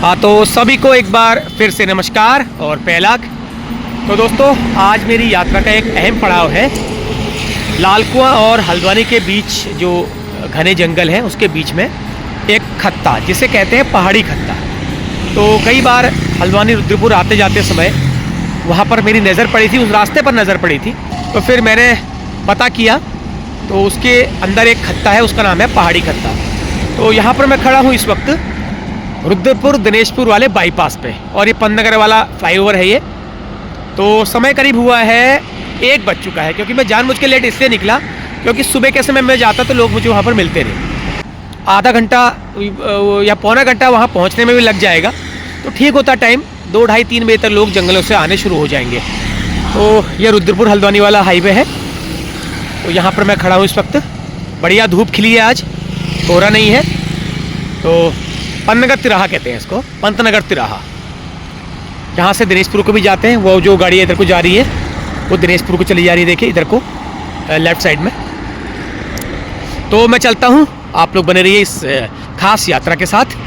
हाँ, तो सभी को एक बार फिर से नमस्कार और पहला। तो दोस्तों, आज मेरी यात्रा का एक अहम पड़ाव है। लाल कुआं और हल्द्वानी के बीच जो घने जंगल हैं उसके बीच में एक खत्ता, जिसे कहते हैं पहाड़ी खत्ता। तो कई बार हल्द्वानी रुद्रपुर आते जाते समय वहाँ पर मेरी नज़र पड़ी थी, उस रास्ते पर नज़र पड़ी थी। तो फिर मैंने पता किया तो उसके अंदर एक खत्ता है, उसका नाम है पहाड़ी खत्ता। तो यहाँ पर मैं खड़ा हूँ इस वक्त रुद्रपुर दिनेशपुर वाले बाईपास पे, और ये पंतनगर वाला फ्लाईओवर है ये। तो समय करीब हुआ है 1 बज चुका है, क्योंकि मैं जानबूझ के लेट इसलिए निकला क्योंकि सुबह के समय मैं जाता तो लोग मुझे वहाँ पर मिलते रहे। आधा घंटा या पौना घंटा वहाँ पहुँचने में भी लग जाएगा, तो ठीक होता टाइम 2, 2:30, 3 बजे तक लोग जंगलों से आने शुरू हो जाएंगे। तो ये रुद्रपुर हल्द्वानी वाला हाईवे है। तो यहाँ पर मैं खड़ा हूँ इस वक्त। बढ़िया धूप खिली है आज, कोहरा नहीं है। तो पंतनगर तिराहा कहते हैं इसको, पंतनगर तिराहा। यहाँ से दिनेशपुर को भी जाते हैं। वो जो गाड़ी इधर को जा रही है वो दिनेशपुर को चली जा रही है, देखिए इधर को लेफ़्ट साइड में। तो मैं चलता हूँ, आप लोग बने रहिए इस खास यात्रा के साथ।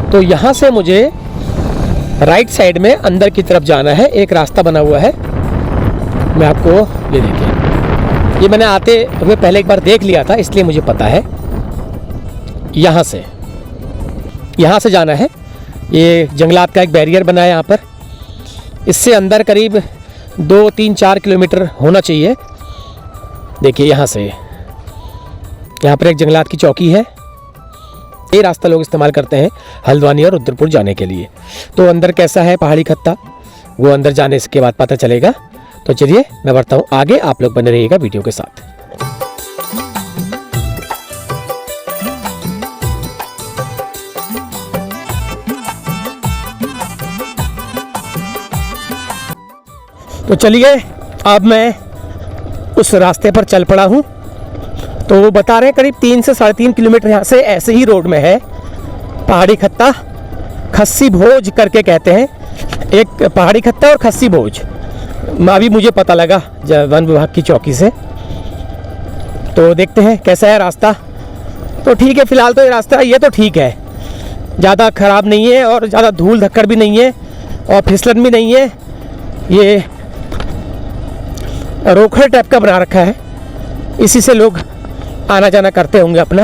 तो यहाँ से मुझे राइट साइड में अंदर की तरफ जाना है। एक रास्ता बना हुआ है, मैं आपको ये देखिए, ये मैंने आते हुए पहले एक बार देख लिया था, इसलिए मुझे पता है। यहाँ से जाना है। ये जंगलात का एक बैरियर बना है यहाँ पर। इससे अंदर करीब 2, 3, 4 किलोमीटर होना चाहिए। देखिए यहाँ पर एक जंगलात की चौकी है। ये रास्ता लोग इस्तेमाल करते हैं हल्द्वानी और रुद्रपुर जाने के लिए। तो अंदर कैसा है पहाड़ी खत्ता, वो अंदर जाने के बाद पता चलेगा। तो चलिए मैं बढ़ता हूँ आगे, आप लोग बने रहिएगा वीडियो के साथ। तो चलिए अब मैं उस रास्ते पर चल पड़ा हूँ। तो वो बता रहे हैं करीब 3 से 3.5 किलोमीटर यहाँ से ऐसे ही रोड में है पहाड़ी खत्ता। खस्सी भोज करके कहते हैं, एक पहाड़ी खत्ता और खस्सी भोज। अभी मुझे पता लगा वन विभाग की चौकी से। तो देखते हैं कैसा है रास्ता। तो ठीक है, फिलहाल तो ये रास्ता ये तो ठीक है, ज़्यादा ख़राब नहीं है और ज़्यादा धूल धक्कड़ भी नहीं है और फिसलन भी नहीं है। ये रोखड़ टाइप का बना रखा है, इसी से लोग आना जाना करते होंगे अपना।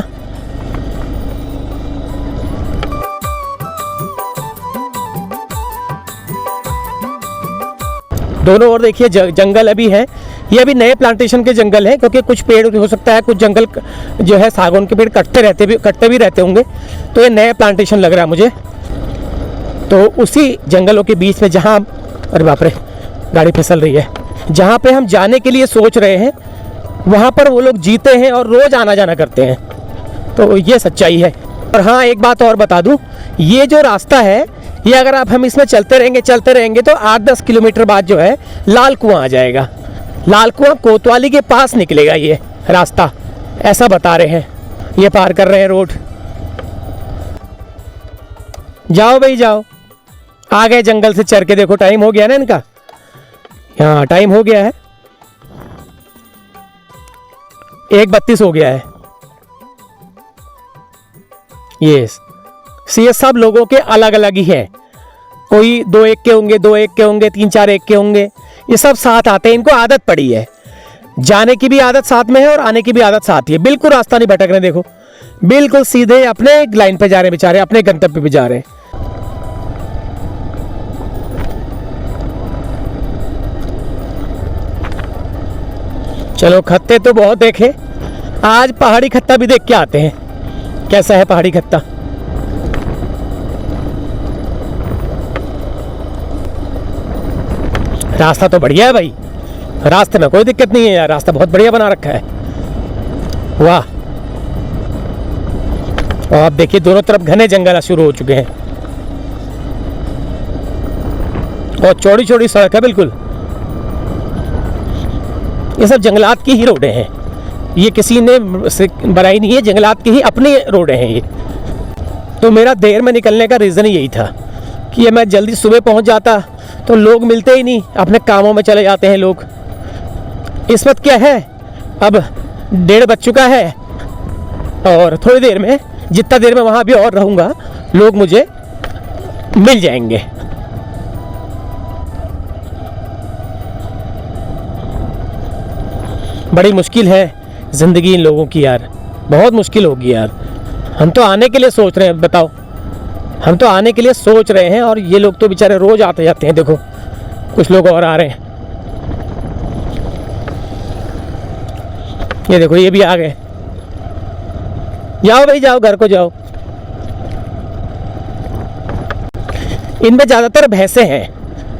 दोनों ओर देखिए जंगल अभी है। ये अभी नए प्लांटेशन के जंगल है, क्योंकि कुछ पेड़ हो सकता है, कुछ जंगल जो है सागौन के पेड़ कटते भी रहते होंगे। तो ये नया प्लांटेशन लग रहा है मुझे। तो उसी जंगलों के बीच में जहाँ, अरे बाप रे गाड़ी फिसल रही है, जहाँ पे हम जाने के लिए सोच रहे हैं वहाँ पर वो लोग जीते हैं और रोज़ आना जाना करते हैं। तो ये सच्चाई है। और हाँ, एक बात और बता दूँ, ये जो रास्ता है ये अगर हम इसमें चलते रहेंगे तो 8-10 किलोमीटर बाद जो है लाल कुआं आ जाएगा। लाल कुआं कोतवाली के पास निकलेगा ये रास्ता, ऐसा बता रहे हैं। ये पार कर रहे हैं रोड। जाओ भाई जाओ, आ गए जंगल से चर के। देखो टाइम हो गया ना इनका, हाँ टाइम हो गया है, 1:32 हो गया है। ये सब लोगों के अलग अलग ही है। कोई 2-1 के होंगे, 2-1 के होंगे, 3-4-1 के होंगे। ये सब साथ आते हैं, इनको आदत पड़ी है। जाने की भी आदत साथ में है और आने की भी आदत साथ ही है। बिल्कुल रास्ता नहीं भटक रहे, देखो बिल्कुल सीधे अपने लाइन पे जा रहे हैं बेचारे, अपने गंतव्य पे जा रहे हैं। चलो खत्ते तो बहुत देखे, आज पहाड़ी खत्ता भी देख के आते हैं कैसा है पहाड़ी खत्ता। रास्ता तो बढ़िया है भाई, रास्ते में कोई दिक्कत नहीं है यार, रास्ता बहुत बढ़िया बना रखा है। वाह, और आप देखिए दोनों तरफ घने जंगल शुरू हो चुके हैं और चौड़ी चौड़ी सड़क है बिल्कुल। ये सब जंगलात की ही रोडें हैं, ये किसी ने बनाई नहीं है, जंगलात की ही अपनी रोडें हैं ये। तो मेरा देर में निकलने का रीज़न ही यही था कि ये मैं जल्दी सुबह पहुंच जाता तो लोग मिलते ही नहीं, अपने कामों में चले जाते हैं लोग। इस वक्त क्या है, अब 1:30 बज चुका है और थोड़ी देर में, जितना देर में वहाँ भी और रहूँगा, लोग मुझे मिल जाएंगे। बड़ी मुश्किल है ज़िंदगी इन लोगों की यार, बहुत मुश्किल होगी यार। हम तो आने के लिए सोच रहे हैं, बताओ, हम तो आने के लिए सोच रहे हैं और ये लोग तो बेचारे रोज़ आते जाते हैं। देखो कुछ लोग और आ रहे हैं, ये देखो ये भी आ गए। जाओ भाई जाओ, घर को जाओ। इनमें ज़्यादातर भैंसे हैं,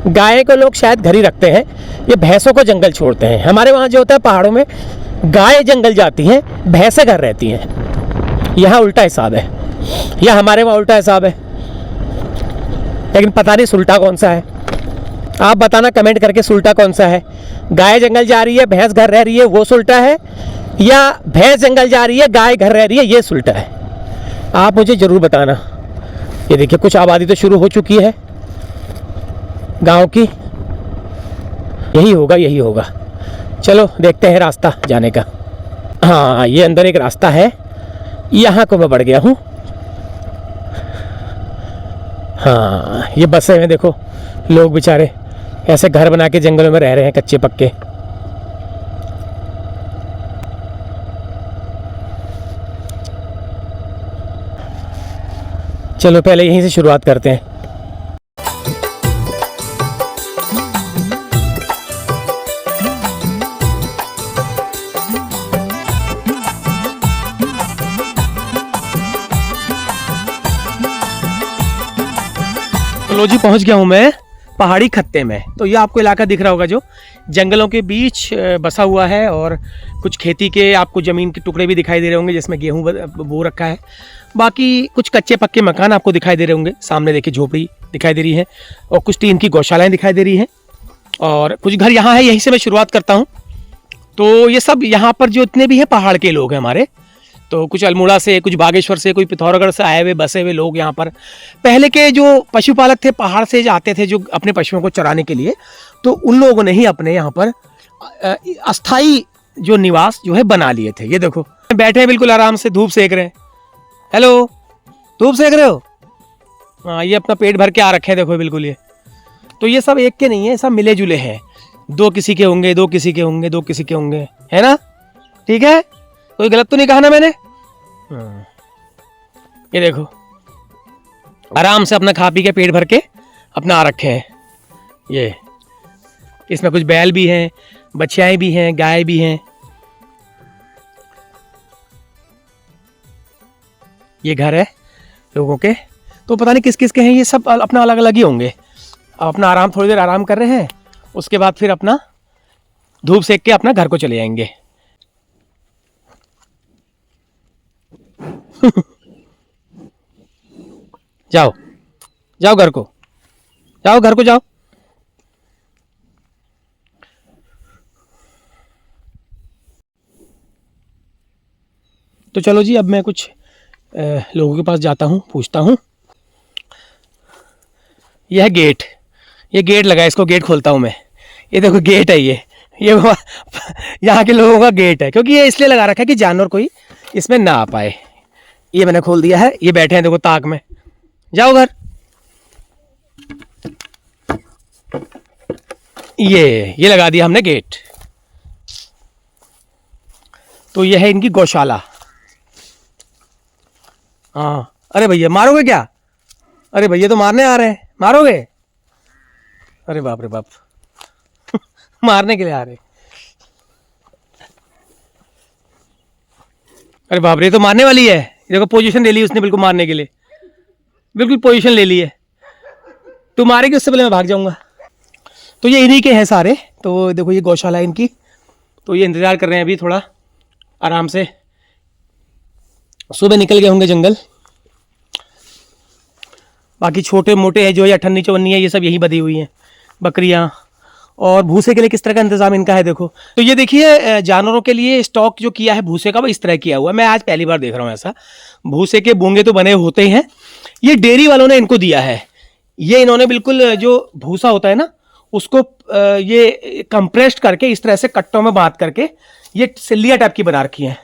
गाय को लोग शायद घर ही रखते हैं, ये भैंसों को जंगल छोड़ते हैं। हमारे वहाँ जो होता है पहाड़ों में, गाय जंगल जाती हैं, भैंसें घर रहती हैं। यहाँ उल्टा हिसाब है, या हमारे वहाँ उल्टा हिसाब है, लेकिन पता नहीं सुल्टा कौन सा है। आप बताना कमेंट करके सुल्टा कौन सा है। गाय जंगल जा रही है, भैंस घर रह रही है, वो सुल्टा है, या भैंस जंगल जा रही है, गाय घर रह रही है, ये सुल्टा है। आप मुझे ज़रूर बताना। ये देखिए कुछ आबादी तो शुरू हो चुकी है गांव की। यही होगा, यही होगा। चलो देखते हैं रास्ता जाने का। हाँ, ये अंदर एक रास्ता है, यहाँ को मैं बढ़ गया हूँ। हाँ, ये बसे में देखो, लोग बेचारे ऐसे घर बना के जंगलों में रह रहे हैं, कच्चे पक्के। चलो पहले यहीं से शुरुआत करते हैं। लो जी, पहुंच गया हूं मैं पहाड़ी खत्ते में। तो ये आपको इलाका दिख रहा होगा जो जंगलों के बीच बसा हुआ है, और कुछ खेती के आपको ज़मीन के टुकड़े भी दिखाई दे रहे होंगे जिसमें गेहूं बो रखा है। बाकी कुछ कच्चे पक्के मकान आपको दिखाई दे रहे होंगे। सामने देखिए झोपड़ी दिखाई दे रही है, और कुछ टीन की गौशालाएं दिखाई दे रही हैं, और कुछ घर यहाँ है। यहीं से मैं शुरुआत करता हूँ। तो ये सब यहाँ पर जो इतने भी हैं पहाड़ के लोग हैं हमारे, तो कुछ अल्मोड़ा से, कुछ बागेश्वर से, कोई पिथौरागढ़ से आए हुए बसे हुए लोग यहाँ पर। पहले के जो पशुपालक थे, पहाड़ से आते थे जो अपने पशुओं को चराने के लिए, तो उन लोगों ने ही अपने यहाँ पर अस्थाई जो निवास जो है बना लिए थे। ये देखो बैठे हैं बिल्कुल आराम से, धूप सेक रहे हैं। हेलो, धूप सेक रहे हो? हाँ, ये अपना पेट भर के आ रखे हैं, देखो बिल्कुल। ये तो ये सब एक के नहीं है, सब मिले जुले हैं। दो किसी के होंगे, दो किसी के होंगे, दो किसी के होंगे, है ना? ठीक है, कोई गलत तो नहीं कहा ना मैंने? ये देखो आराम से अपना खा पी के पेट भर के अपना आ रखे हैं। ये इसमें कुछ बैल भी हैं, बछियाएं भी हैं, गाय भी हैं। ये घर है लोगों के, तो पता नहीं किस किस के हैं। ये सब अपना अलग अलग ही होंगे। अब अपना आराम, थोड़ी देर आराम कर रहे हैं, उसके बाद फिर अपना धूप सेक के अपना घर को चले जाएंगे। जाओ जाओ घर को, जाओ घर को जाओ। तो चलो जी, अब मैं कुछ लोगों के पास जाता हूँ, पूछता हूँ। यह है गेट, ये गेट लगा है, इसको गेट खोलता हूँ मैं। ये देखो गेट है, ये यहाँ के लोगों का गेट है, क्योंकि ये इसलिए लगा रखा है कि जानवर कोई इसमें ना आ पाए। ये मैंने खोल दिया है, ये बैठे हैं देखो ताक में। जाओ घर। ये लगा दिया हमने गेट। तो ये है इनकी गौशाला। हाँ, अरे भैया मारोगे क्या? अरे भैया तो मारने आ रहे हैं, मारोगे? अरे बाप रे बाप मारने के लिए आ रहे। अरे बाप रे, ये तो मारने वाली है। देखो पोजीशन ले ली उसने बिल्कुल मारने के लिए, बिल्कुल पोजीशन ले ली है। तू मारेगी उससे पहले मैं भाग जाऊंगा। तो ये इन्हीं के हैं सारे। तो देखो ये गौशाला है इनकी। तो ये इंतज़ार कर रहे हैं अभी थोड़ा आराम से। सुबह निकल गए होंगे जंगल, बाकी छोटे मोटे हैं जो ये अठन्नी चवन्नी है, ये सब यहीं बधी हुई हैं बकरियाँ। और भूसे के लिए किस तरह का इंतजाम इनका है देखो। तो ये देखिए जानवरों के लिए स्टॉक जो किया है भूसे का वो इस तरह किया हुआ है। मैं आज पहली बार देख रहा हूँ ऐसा। भूसे के बूंगे तो बने होते ही हैं, ये डेयरी वालों ने इनको दिया है। ये इन्होंने बिल्कुल जो भूसा होता है ना उसको ये कंप्रेस्ड करके इस तरह से कट्टों में बांध करके ये सिल्लियाँ टाइप की बना रखी हैं।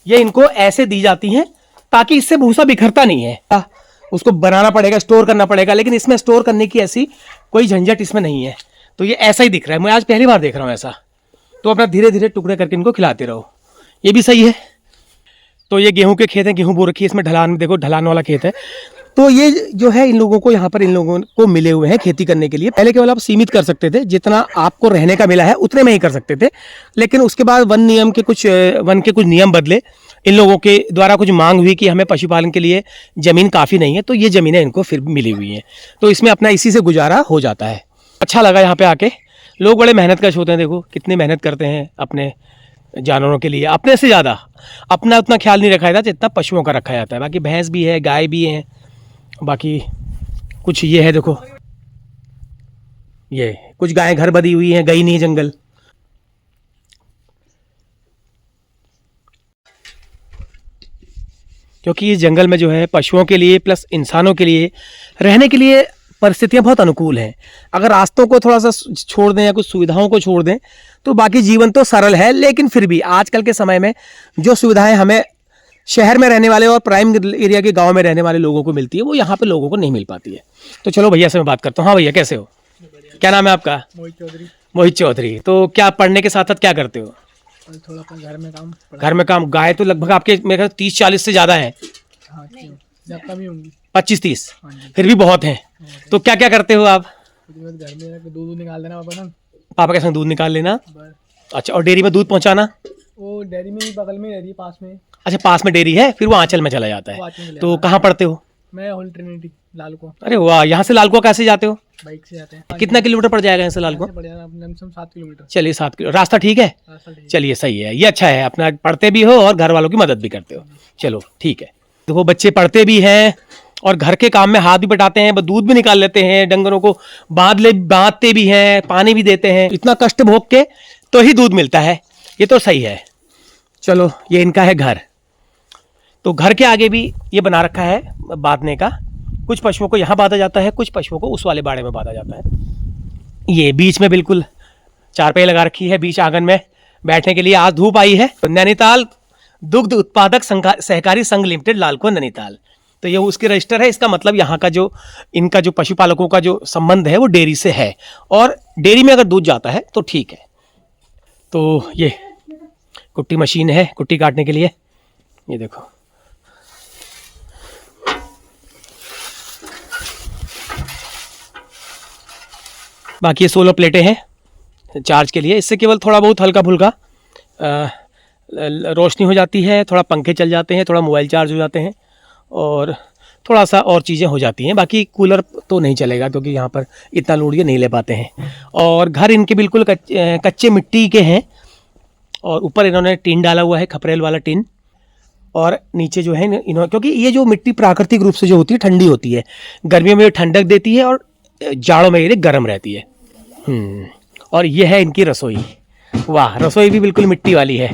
ये इनको ऐसे दी जाती हैं ताकि इससे भूसा बिखरता नहीं है। उसको बनाना पड़ेगा, स्टोर करना पड़ेगा, लेकिन इसमें स्टोर करने की ऐसी कोई झंझट इसमें नहीं है। तो ये ऐसा ही दिख रहा है, मैं आज पहली बार देख रहा हूँ ऐसा। तो अपना धीरे धीरे टुकड़े करके इनको खिलाते रहो, ये भी सही है। तो ये गेहूं के खेत हैं, गेहूं बो रखी है इसमें, ढलान में देखो, ढलान वाला खेत है। तो ये जो है इन लोगों को यहाँ पर इन लोगों को मिले हुए हैं खेती करने के लिए। पहले केवल आप सीमित कर सकते थे, जितना आपको रहने का मिला है उतने में ही कर सकते थे, लेकिन उसके बाद वन के कुछ नियम बदले। इन लोगों के द्वारा कुछ मांग हुई कि हमें पशुपालन के लिए ज़मीन काफ़ी नहीं है, तो ये ज़मीनें इनको फिर मिली हुई हैं। तो इसमें अपना इसी से गुजारा हो जाता है। अच्छा लगा यहाँ पे आके। लोग बड़े मेहनतकश होते हैं, देखो कितनी मेहनत करते हैं अपने जानवरों के लिए। अपने से ज़्यादा अपना उतना ख्याल नहीं रखा जाता जितना पशुओं का रखा जाता है। बाकी भैंस भी है, गाय भी है, बाकी कुछ ये है देखो, ये कुछ गायें घर बधी हुई हैं, गई नहीं जंगल। क्योंकि इस जंगल में जो है पशुओं के लिए प्लस इंसानों के लिए रहने के लिए परिस्थितियां बहुत अनुकूल हैं। अगर रास्तों को थोड़ा सा छोड़ दें या कुछ सुविधाओं को छोड़ दें तो बाकी जीवन तो सरल है, लेकिन फिर भी आजकल के समय में जो सुविधाएं हमें शहर में रहने वाले और प्राइम एरिया के गांव में रहने वाले लोगों को मिलती है वो यहाँ पे लोगों को नहीं मिल पाती है। तो चलो भैया से मैं बात करता हूँ। हाँ भैया, कैसे हो? क्या नाम है आपका? मोहित चौधरी। मोहित चौधरी। तो क्या पढ़ने के साथ साथ क्या करते हो? थोड़ा अपना घर में काम। गाय तो लगभग आपके मेरे ख्याल 30-40 से ज़्यादा है। हाँ, कम ही होंगी, 25-30, फिर भी बहुत हैं। तो क्या क्या करते हो आप? घर में दूध निकाल देना पापा के संग दूध निकाल लेना। बस। अच्छा, और डेयरी में दूध पहुंचाना? वो डेयरी में ही बगल में रहती है, पास में। अच्छा, पास में डेयरी है, फिर वो आंचल में चला जाता है। तो कहाँ पढ़ते हो? मैं होली ट्रिनिटी लालकुआं। अरे वाह, यहाँ से लालकुआं कैसे जाते हो? बाइक से जाते हैं। कितना किलोमीटर पड़ जाएगा यहाँ से लालकुआं? 7 किलोमीटर। चलिए 7 किलो, रास्ता ठीक है। चलिए सही है, ये अच्छा है, अपना पढ़ते भी हो और घर वालों की मदद भी करते हो। चलो ठीक है। देखो बच्चे पढ़ते भी हैं और घर के काम में हाथ भी बटाते हैं, दूध भी निकाल लेते हैं, डंगरों को बांधते भी हैं, पानी भी देते हैं। इतना कष्ट भोग के तो ही दूध मिलता है, ये तो सही है। चलो, ये इनका है घर। तो घर के आगे भी ये बना रखा है बांधने का। कुछ पशुओं को यहाँ बांधा जाता है, कुछ पशुओं को उस वाले बाड़े में बांधा जाता है। ये बीच में बिल्कुल चारपाई लगा रखी है बीच आंगन में बैठने के लिए। आज धूप आई है। नैनीताल दुग्ध उत्पादक सहकारी संघ लिमिटेड, लालकुआं नैनीताल। तो ये उसकी रजिस्टर है। इसका मतलब यहाँ का जो इनका जो पशुपालकों का जो संबंध है वो डेयरी से है, और डेयरी में अगर दूध जाता है तो ठीक है। तो ये कुट्टी मशीन है कुट्टी काटने के लिए, ये देखो। बाकी ये 16 प्लेटें हैं चार्ज के लिए। इससे केवल थोड़ा बहुत हल्का फुल्का रोशनी हो जाती है, थोड़ा पंखे चल जाते हैं, थोड़ा मोबाइल चार्ज हो जाते हैं, और थोड़ा सा और चीज़ें हो जाती हैं। बाकी कूलर तो नहीं चलेगा क्योंकि यहाँ पर इतना लोड ये नहीं ले पाते हैं। और घर इनके बिल्कुल कच्चे मिट्टी के हैं, और ऊपर इन्होंने टीन डाला हुआ है, खपरेल वाला टीन। और नीचे जो है इन्होंने, क्योंकि ये जो मिट्टी प्राकृतिक रूप से जो होती है ठंडी होती है, गर्मियों में ठंडक देती है और जाड़ों में ये गर्म रहती है। और ये है इनकी रसोई। वाह, रसोई भी बिल्कुल मिट्टी वाली है।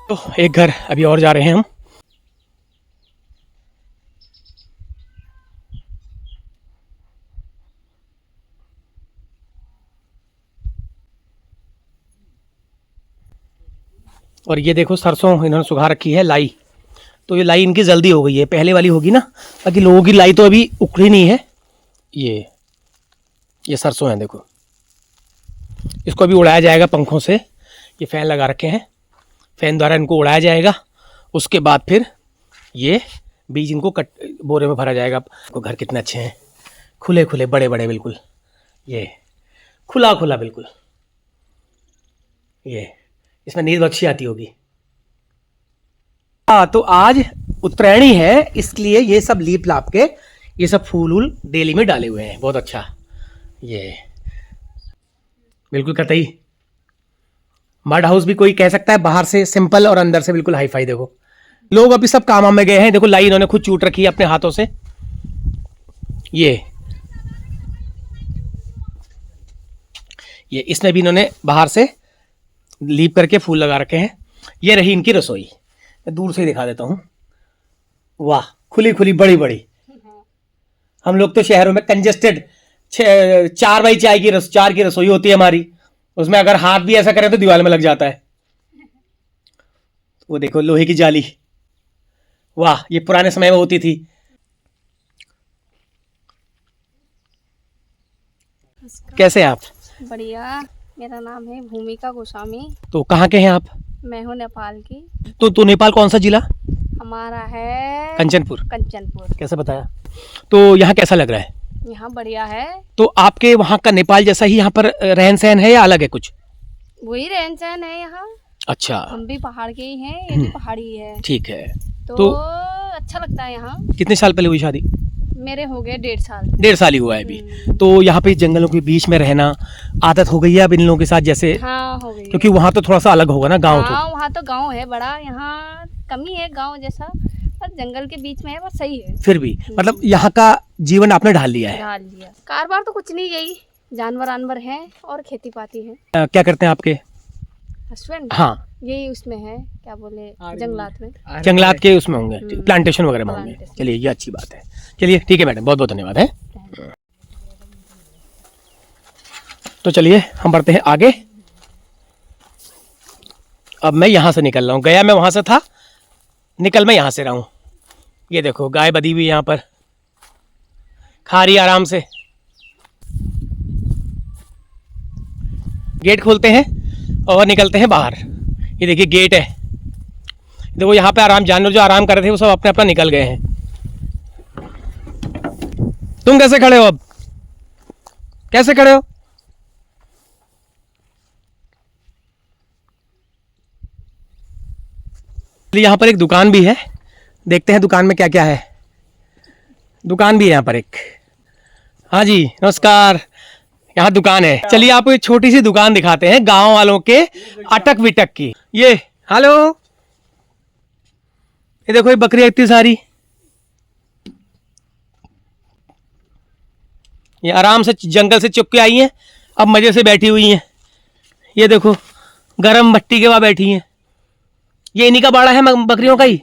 तो एक घर अभी और जा रहे हैं हम। और ये देखो सरसों इन्होंने सुखा रखी है, लाई। तो ये लाई इनकी जल्दी हो गई है, पहले वाली होगी ना, बाकी लोगों की लाई तो अभी उखड़ी नहीं है। ये सरसों है देखो, इसको अभी उड़ाया जाएगा पंखों से। ये फ़ैन लगा रखे हैं, फ़ैन द्वारा इनको उड़ाया जाएगा। उसके बाद फिर ये बीज इनको बोरे में भरा जाएगा। तो घर कितने अच्छे हैं, खुले खुले बड़े बड़े, बिल्कुल ये खुला खुला बिल्कुल। ये इसमें नींद बख्शी आती होगी। हाँ, तो आज उत्तरायणी है, इसलिए ये सब लीप लाप के ये सब फूल वूल डेली में डाले हुए हैं। बहुत अच्छा। ये बिल्कुल कतई। मड हाउस भी कोई कह सकता है, बाहर से सिंपल और अंदर से बिल्कुल हाई फाई। देखो लोग अभी सब काम में गए हैं। देखो लाई इन्होंने खुद चूट रखी है अपने हाथों से। ये इसमें भी इन्होंने बाहर से लीप करके फूल लगा रखे हैं। ये रही इनकी रसोई, मैं दूर से ही दिखा देता हूँ। वाह, खुली खुली बड़ी बड़ी। हम लोग तो शहरों में कंजेस्टेड 4x4 की रसोई होती है हमारी, उसमें अगर हाथ भी ऐसा करें तो दीवार में लग जाता है। वो देखो लोहे की जाली, वाह, ये पुराने समय में होती थी। कैसे आप? बढ़िया। मेरा नाम है भूमिका गोस्वामी। तो कहाँ के हैं आप? मैं हूँ नेपाल की। तो नेपाल कौन सा जिला? हमारा है कंचनपुर। कंचनपुर। कैसे बताया? तो यहाँ कैसा लग रहा है? यहाँ बढ़िया है। तो आपके वहाँ का नेपाल जैसा ही यहाँ पर रहन सहन है या अलग है कुछ? वही रहन सहन है यहाँ। अच्छा, हम भी पहाड़ के ही हैं, ये भी पहाड़ी है। ठीक है। तो अच्छा लगता है यहाँ। कितने साल पहले हुई शादी? मेरे हो गए 1.5 साल। 1.5 साल ही हुआ है अभी। तो यहाँ पे जंगलों के बीच में रहना आदत हो गई है अब इन लोगों के साथ जैसे? हाँ हो गई। क्योंकि वहाँ तो थोड़ा सा अलग होगा ना गाँव। हाँ वहाँ तो गाँव है बड़ा, यहाँ कमी है गाँव जैसा, पर जंगल के बीच में है, पर सही है। फिर भी मतलब यहाँ का जीवन आपने ढाल लिया है? ढाल लिया। कारोबार तो कुछ नहीं, यही जानवर जानवर हैं और खेती पाती है। क्या करते हैं आपके हस्बैंड? हाँ, यही उसमें है, क्या बोले, जंगलात में। जंगलात के उसमें होंगे, प्लांटेशन वगैरह में होंगे। चलिए ये अच्छी बात है। चलिए ठीक है मैडम, बहुत बहुत धन्यवाद है। तो चलिए हम बढ़ते हैं आगे। अब मैं यहाँ से निकल रहा हूँ, गया मैं वहाँ से था, निकल मैं यहाँ से रहा हूँ। ये देखो गाय बधी हुई यहाँ पर, खा रही आराम से। गेट खोलते हैं और निकलते हैं बाहर। ये देखिए गेट है। देखो यहाँ पे आराम, जानवर जो आराम कर रहे थे वो सब अपने अपना निकल गए हैं। तुम कैसे खड़े हो? अब कैसे खड़े हो? यहाँ पर एक दुकान भी है, देखते हैं दुकान में क्या क्या है। दुकान भी है यहाँ पर एक। हाँ जी नमस्कार, यहाँ दुकान है। चलिए आपको एक छोटी सी दुकान दिखाते हैं गांव वालों के अटक विटक की। ये हेलो, ये देखो ये बकरियां इतनी सारी, ये आराम से जंगल से चुप के आई हैं, अब मजे से बैठी हुई हैं। ये देखो गरम भट्टी के वहां बैठी हैं। ये इन्हीं का बाड़ा है बकरियों का ही?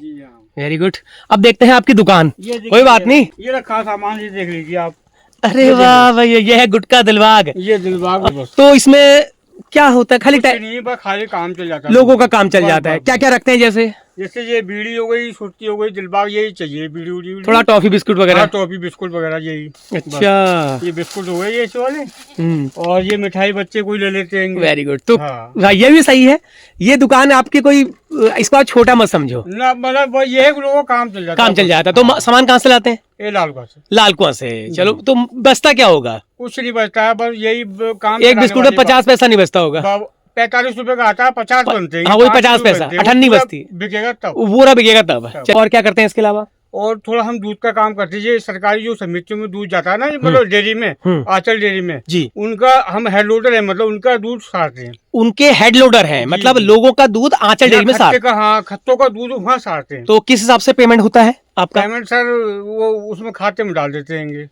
Very good. अब देखते हैं आपकी दुकान। कोई बात नहीं, ये रखा सामान, ये देख लीजिए आप। अरे वाह भैया, ये है गुटका दिलबाग। ये दिलबाग बस। तो इसमें क्या होता है? खाली नहीं, बस खाली काम चल जाता है, लोगों का काम चल जाता है। क्या क्या रखते हैं जैसे? जैसे ये बीड़ी हो गई, सुर्ती हो गई, दिलबाग, यही चाहिए। बीड़ी उड़ी, थोड़ा टॉफी बिस्कुट वगैरह? टॉफी बिस्कुट वगैरह यही। अच्छा, ये बिस्कुट हो गए ये इस वाले, और ये मिठाई बच्चे कोई ले लेते हैं। Very good. तो हाँ। ये भी सही है। ये दुकान आपकी कोई, इसको आप छोटा मत समझो ना, मतलब ये है कि लोगों का काम चल जाता है। काम चल जाता है। तो सामान कहाँ से लाते हैं? ये लालकुआं से। लालकुआं से। चलो, तो बचता क्या होगा? कुछ नहीं बचता है, बस यही काम। एक बिस्कुट में 50 पैसा नहीं बचता होगा। 45 रुपए का आता है, 50 बनते हैं। हाँ वही 50 पैसा, 58 बचती, बिकेगा तब, पूरा बिकेगा तब। और क्या करते हैं इसके अलावा? और थोड़ा हम दूध का काम करते हैं। सरकारी जो समितियों में दूध जाता है ना, मतलब डेयरी में, आंचल डेयरी में जी, उनका हम हेड लोडर है, मतलब उनका दूध सारते हैं। उनके हेड लोडर हैं, मतलब लोगों का दूध आंचल डेयरी में सारते हैं। हाँ, खत्तों का दूध वहाँ सारते हैं। तो किस हिसाब से पेमेंट होता है आपका? पेमेंट सर वो उसमें खाते में डाल देते हैं।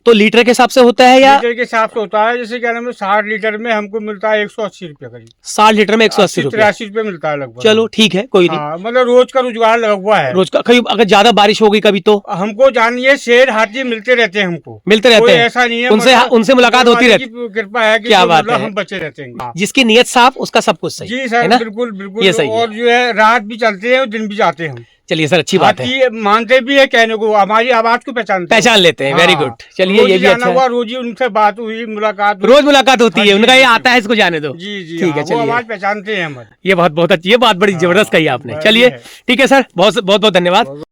तो लीटर के हिसाब से होता है या? लीटर के हिसाब से होता है। जैसे क्या नाम है, 60 लीटर में हमको मिलता है 180 रुपए करीब। 60 लीटर में 180 रुपए, 83 रुपए मिलता है लगभग। चलो ठीक है, कोई नहीं। हाँ, मतलब रोज का रोजगार लगा हुआ है। रोज का। कहीं अगर ज्यादा बारिश हो गई कभी तो? हमको जानिए, शेर हाथी मिलते रहते हैं, हमको मिलते रहते हैं। ऐसा नहीं है, उनसे मुलाकात होती रहती है। कृपा है कि क्या बात है, हम बचे रहते हैं। जिसकी नीयत साफ उसका सब कुछ सही। जी सर, बिल्कुल बिल्कुल। ये सही है। और जो है रात भी चलते हैं और दिन भी जाते हैं। चलिए सर, अच्छी बात है। मानते भी है, कहने को हमारी आवाज को पहचान लेते हैं। Very good. चलिए ये भी अच्छा है। रोज ही उनसे बात हुई, मुलाकात, रोज मुलाकात होती है। उनका ये आता है, इसको जाने दो। जी जी, ठीक है। चलिए, आवाज पहचानते हैं हमारी। ये बहुत अच्छी, ये बात बड़ी जबरदस्त कही आपने। चलिए ठीक है सर, बहुत बहुत धन्यवाद।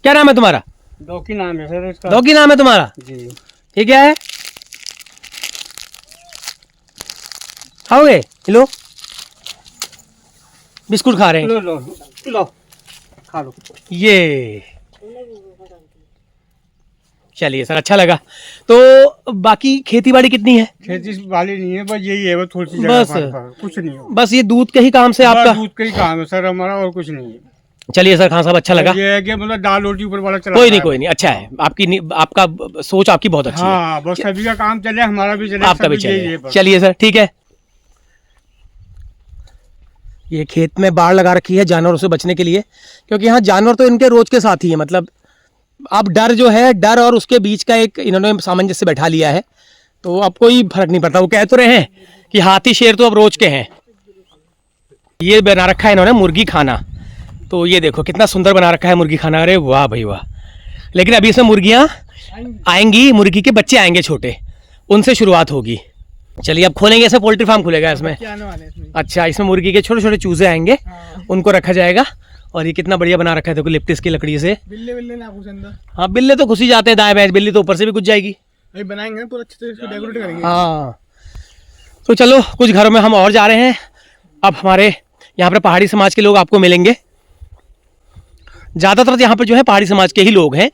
क्या नाम है तुम्हारा? डॉकी नाम है सर इसका। डॉकी नाम है तुम्हारा जी। ये क्या है? खाओगे? लो बिस्कुट खा रहे हैं। लो खा लो। ये चलिए सर, अच्छा लगा। तो बाकी खेती बाड़ी कितनी है? खेती वाली नहीं है, बस यही है, बस थोड़ी सी बस। जगह पर, कुछ नहीं है। बस ये दूध के ही काम से बस आपका? दूध का ही काम है सर हमारा, और कुछ नहीं है। चलिए सर खान साहब, अच्छा लगा। ये है कि मतलब दाल रोटी ऊपर वाला चला। कोई नहीं, अच्छा है। आपका सोच आपकी बहुत अच्छी है। हाँ, बस सभी का काम चले, हमारा भी चले, आपका भी सब यही है चलिए। बस। चलिए सर, ठीक है। ये खेत में बाड़ लगा रखी है जानवरों से बचने के लिए, क्योंकि यहाँ जानवर तो इनके रोज के साथ ही है। मतलब अब डर जो है, डर और उसके बीच का एक इन्होंने सामंजस्य बैठा लिया है, तो अब कोई फर्क नहीं पड़ता। वो कह तो रहे हैं कि हाथी शेर तो अब रोज के हैं। ये बना रखा है इन्होंने मुर्गी खाना, तो ये देखो कितना सुंदर बना रखा है मुर्गी खाना। अरे वाह भाई वाह। लेकिन अभी इसमें मुर्गियाँ आएंगी, मुर्गी के बच्चे आएंगे छोटे, उनसे शुरुआत होगी। चलिए अब खोलेंगे, ऐसे पोल्ट्री फार्म खुलेगा इसमें। अच्छा, इसमें मुर्गी के छोटे छोटे चूजे आएंगे, उनको रखा जाएगा। और ये कितना बढ़िया बना रखा है देखो, लिप्टिस की लकड़ी से। बिल्ले ना घुस अंदर। हाँ, बिल्ले तो घुस ही जाते हैं, दाएं बाएं। बिल्ली तो ऊपर से भी घुस जाएगी। अभी बनाएंगे पूरा अच्छे से, इसको डेकोरेट करेंगे। हाँ, तो चलो कुछ घरों में हम और जा रहे हैं। अब हमारे यहाँ पर पहाड़ी समाज के लोग आपको मिलेंगे। ज़्यादातर यहाँ पर जो है पहाड़ी समाज के ही लोग हैं।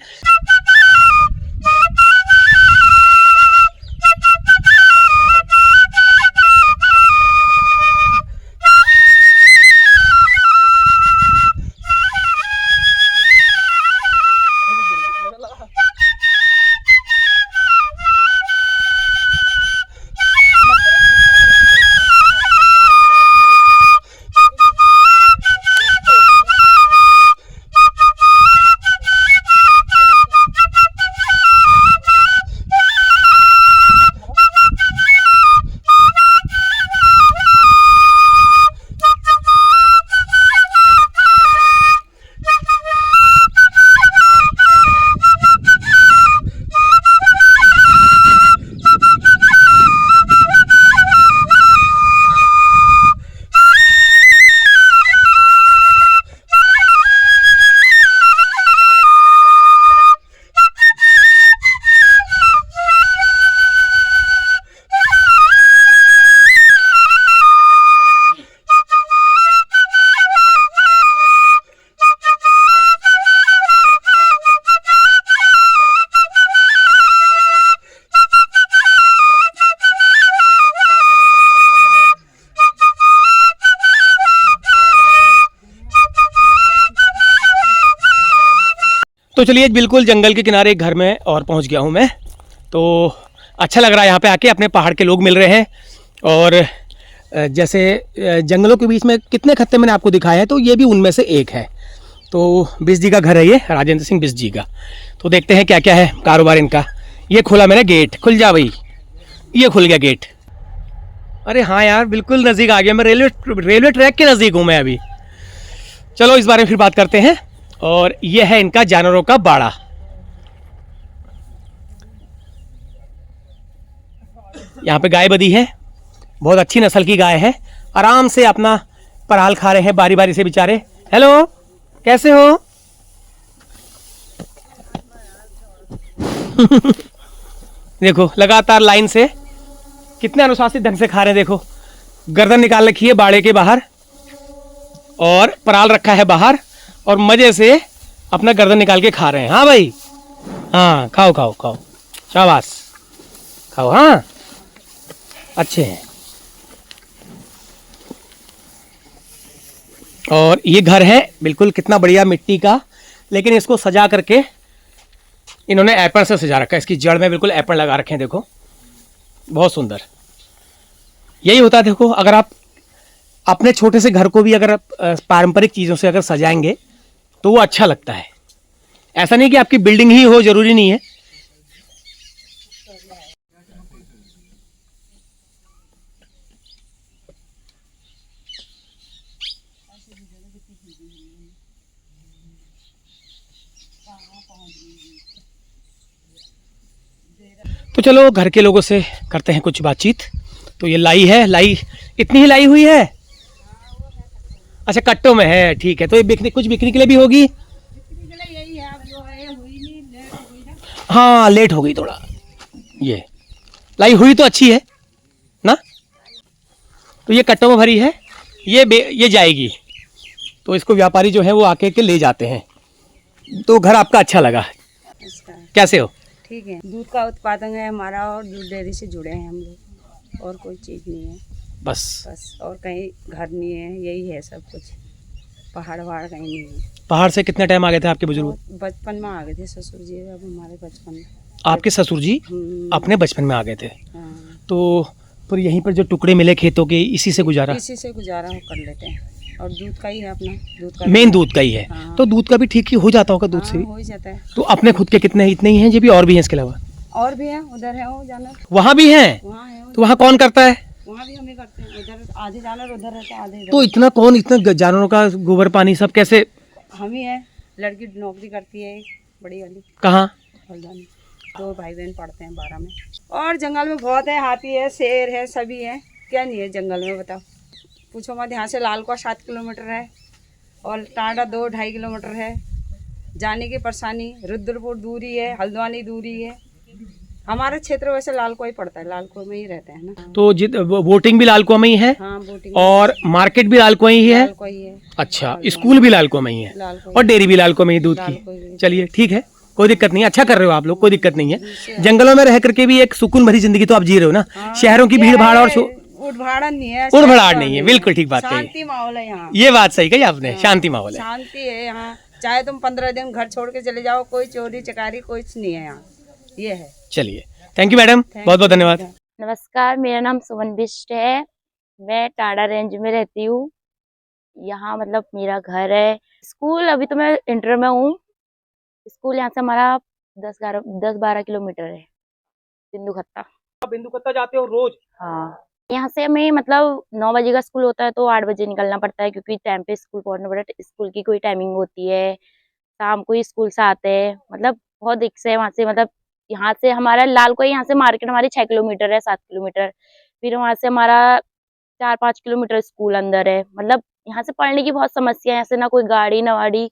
तो चलिए बिल्कुल जंगल के किनारे एक घर में और पहुंच गया हूं मैं। तो अच्छा लग रहा है यहाँ पे आके, अपने पहाड़ के लोग मिल रहे हैं। और जैसे जंगलों के बीच में कितने खत्ते मैंने आपको दिखाए हैं, तो ये भी उनमें से एक है। तो बिस जी का घर है ये, राजेंद्र सिंह बिस जी का। तो देखते हैं क्या क्या है कारोबार इनका। ये खोला मैंने गेट, खुल जा भाई। ये खुल गया गेट। अरे हाँ यार, बिल्कुल नज़दीक आ गया मैं, रेलवे ट्रैक के नज़दीक हूँ मैं अभी। चलो इस बारे में फिर बात करते हैं। और ये है इनका जानवरों का बाड़ा। यहाँ पे गाय बधी है, बहुत अच्छी नस्ल की गाय है। आराम से अपना पराल खा रहे हैं बारी बारी से बेचारे। हेलो, कैसे हो? देखो लगातार लाइन से कितने अनुशासित ढंग से खा रहे हैं। देखो गर्दन निकाल रखी है बाड़े के बाहर और पराल रखा है बाहर, और मजे से अपना गर्दन निकाल के खा रहे हैं। हाँ भाई, हाँ खाओ खाओ खाओ, शाबाश खाओ। हाँ अच्छे हैं। और ये घर है बिल्कुल कितना बढ़िया मिट्टी का, लेकिन इसको सजा करके इन्होंने एप्पल से सजा रखा है। इसकी जड़ में बिल्कुल एप्पल लगा रखे हैं, देखो बहुत सुंदर। यही होता है, देखो अगर आप अपने छोटे से घर को भी अगर पारंपरिक चीज़ों से अगर सजाएंगे तो वो अच्छा लगता है। ऐसा नहीं कि आपकी बिल्डिंग ही हो, जरूरी नहीं है। तो चलो घर के लोगों से करते हैं कुछ बातचीत। तो ये लाई है, लाई इतनी ही लाई हुई है। अच्छा कट्टों में है, ठीक है। तो ये बिकने, कुछ बिक्री के लिए भी होगी। हाँ लेट हो गई थोड़ा। ये लाई हुई तो अच्छी है ना। तो ये कट्टों में भरी है, ये जाएगी। तो इसको व्यापारी जो है वो आके के ले जाते हैं। तो घर आपका अच्छा लगा, कैसे हो? ठीक है। दूध का उत्पादन है हमारा और दूध डेयरी से जुड़े हैं हम लोग, और कोई चीज़ नहीं है बस। और कहीं घर नहीं है, यही है सब कुछ। पहाड़ वहाड़ कहीं नहीं है। पहाड़ से कितने टाइम आ गए थे आपके बुजुर्ग? बचपन में आ गए थे ससुर जी, अब हमारे बचपन में। आपके ससुर जी अपने बचपन में आ गए थे। हाँ। तो फिर यहीं पर जो टुकड़े मिले खेतों के, इसी से गुजारा हो कर लेते हैं। और दूध का ही है अपना, दूध का मेन दूध का ही है। हाँ। तो दूध का भी ठीक ही हो जाता होगा दूध से भी? हो ही जाता है। तो अपने खुद के कितने इतने ही हैं जी भी, और भी हैं इसके अलावा? और भी है, उधर है वो जानवर, वहाँ भी हैं? वहाँ है, तो वहाँ कौन करता है? वहाँ भी हमें करते हैं। उधर आधे जानवर उधर रहते हैं, आधे तो इतना कौन, इतना जानवरों का गोबर पानी सब कैसे? हम ही है। लड़की नौकरी करती है बड़ी वाली। कहाँ? हल्द्वानी। 2 भाई बहन पढ़ते हैं 12 में। और जंगल में बहुत है, हाथी है, शेर है, सभी है। क्या नहीं है जंगल में बताओ, पूछो मत। यहाँ से लालकुआ 7 किलोमीटर है और टांडा 2-2.5 किलोमीटर है। जाने की परेशानी, रुद्रपुर दूरी है, हल्द्वानी दूरी है। हमारा क्षेत्र वैसे लालकुआ ही पड़ता है, लालकुआ में ही रहते हैं ना। तो वोटिंग भी लालकुआ में ही है? हाँ, वोटिंग। और मार्केट भी लालकुआ ही है? लालकुआ ही है। अच्छा, स्कूल भी लालकुआ में ही है? और डेयरी भी लालकुआ में ही दूध की? चलिए ठीक है, कोई दिक्कत नहीं है, अच्छा कर रहे हो आप लोग, कोई दिक्कत नहीं है। जंगलों में रह करके भी एक सुकून भरी जिंदगी तो आप जी रहे हो ना। शहरों की भीड़ भाड़ और उड़भाड़ा नहीं है, उड़भड़ाहट नहीं है, बिल्कुल ठीक बात कही। शांति माहौल है यहाँ। ये बात सही कही आपने, शांति माहौल है, शांति है यहाँ। चाहे तुम 15 दिन घर छोड़ के चले जाओ, कोई चोरी चकारी कुछ नहीं है यहाँ, ये है। चलिए, थैंक यू मैडम, बहुत बहुत धन्यवाद। नमस्कार, मेरा नाम सुमन बिष्ट है। मैं टांडा रेंज में रहती हूँ। यहाँ मतलब मेरा घर है। स्कूल अभी तो मैं इंटर में हूँ। स्कूल यहाँ से हमारा 10-12 किलोमीटर है। बिंदुकत्ता जाते हो रोज? हाँ, यहाँ से हमें मतलब 9 बजे का स्कूल होता है तो 8 बजे निकलना पड़ता है, क्योंकि टाइम पे स्कूल पहुँचना पड़ता है। स्कूल की कोई टाइमिंग होती है, शाम को ही स्कूल से आते हैं। मतलब बहुत दिक्कत है वहाँ से। मतलब यहाँ से हमारा लालकुआ, यहाँ से मार्केट हमारी 6 किलोमीटर है, 7 किलोमीटर। फिर वहाँ से हमारा 4-5 किलोमीटर स्कूल अंदर है। मतलब यहाँ से पढ़ने की बहुत समस्या है। यहाँ से ना कोई गाड़ी ना वाड़ी,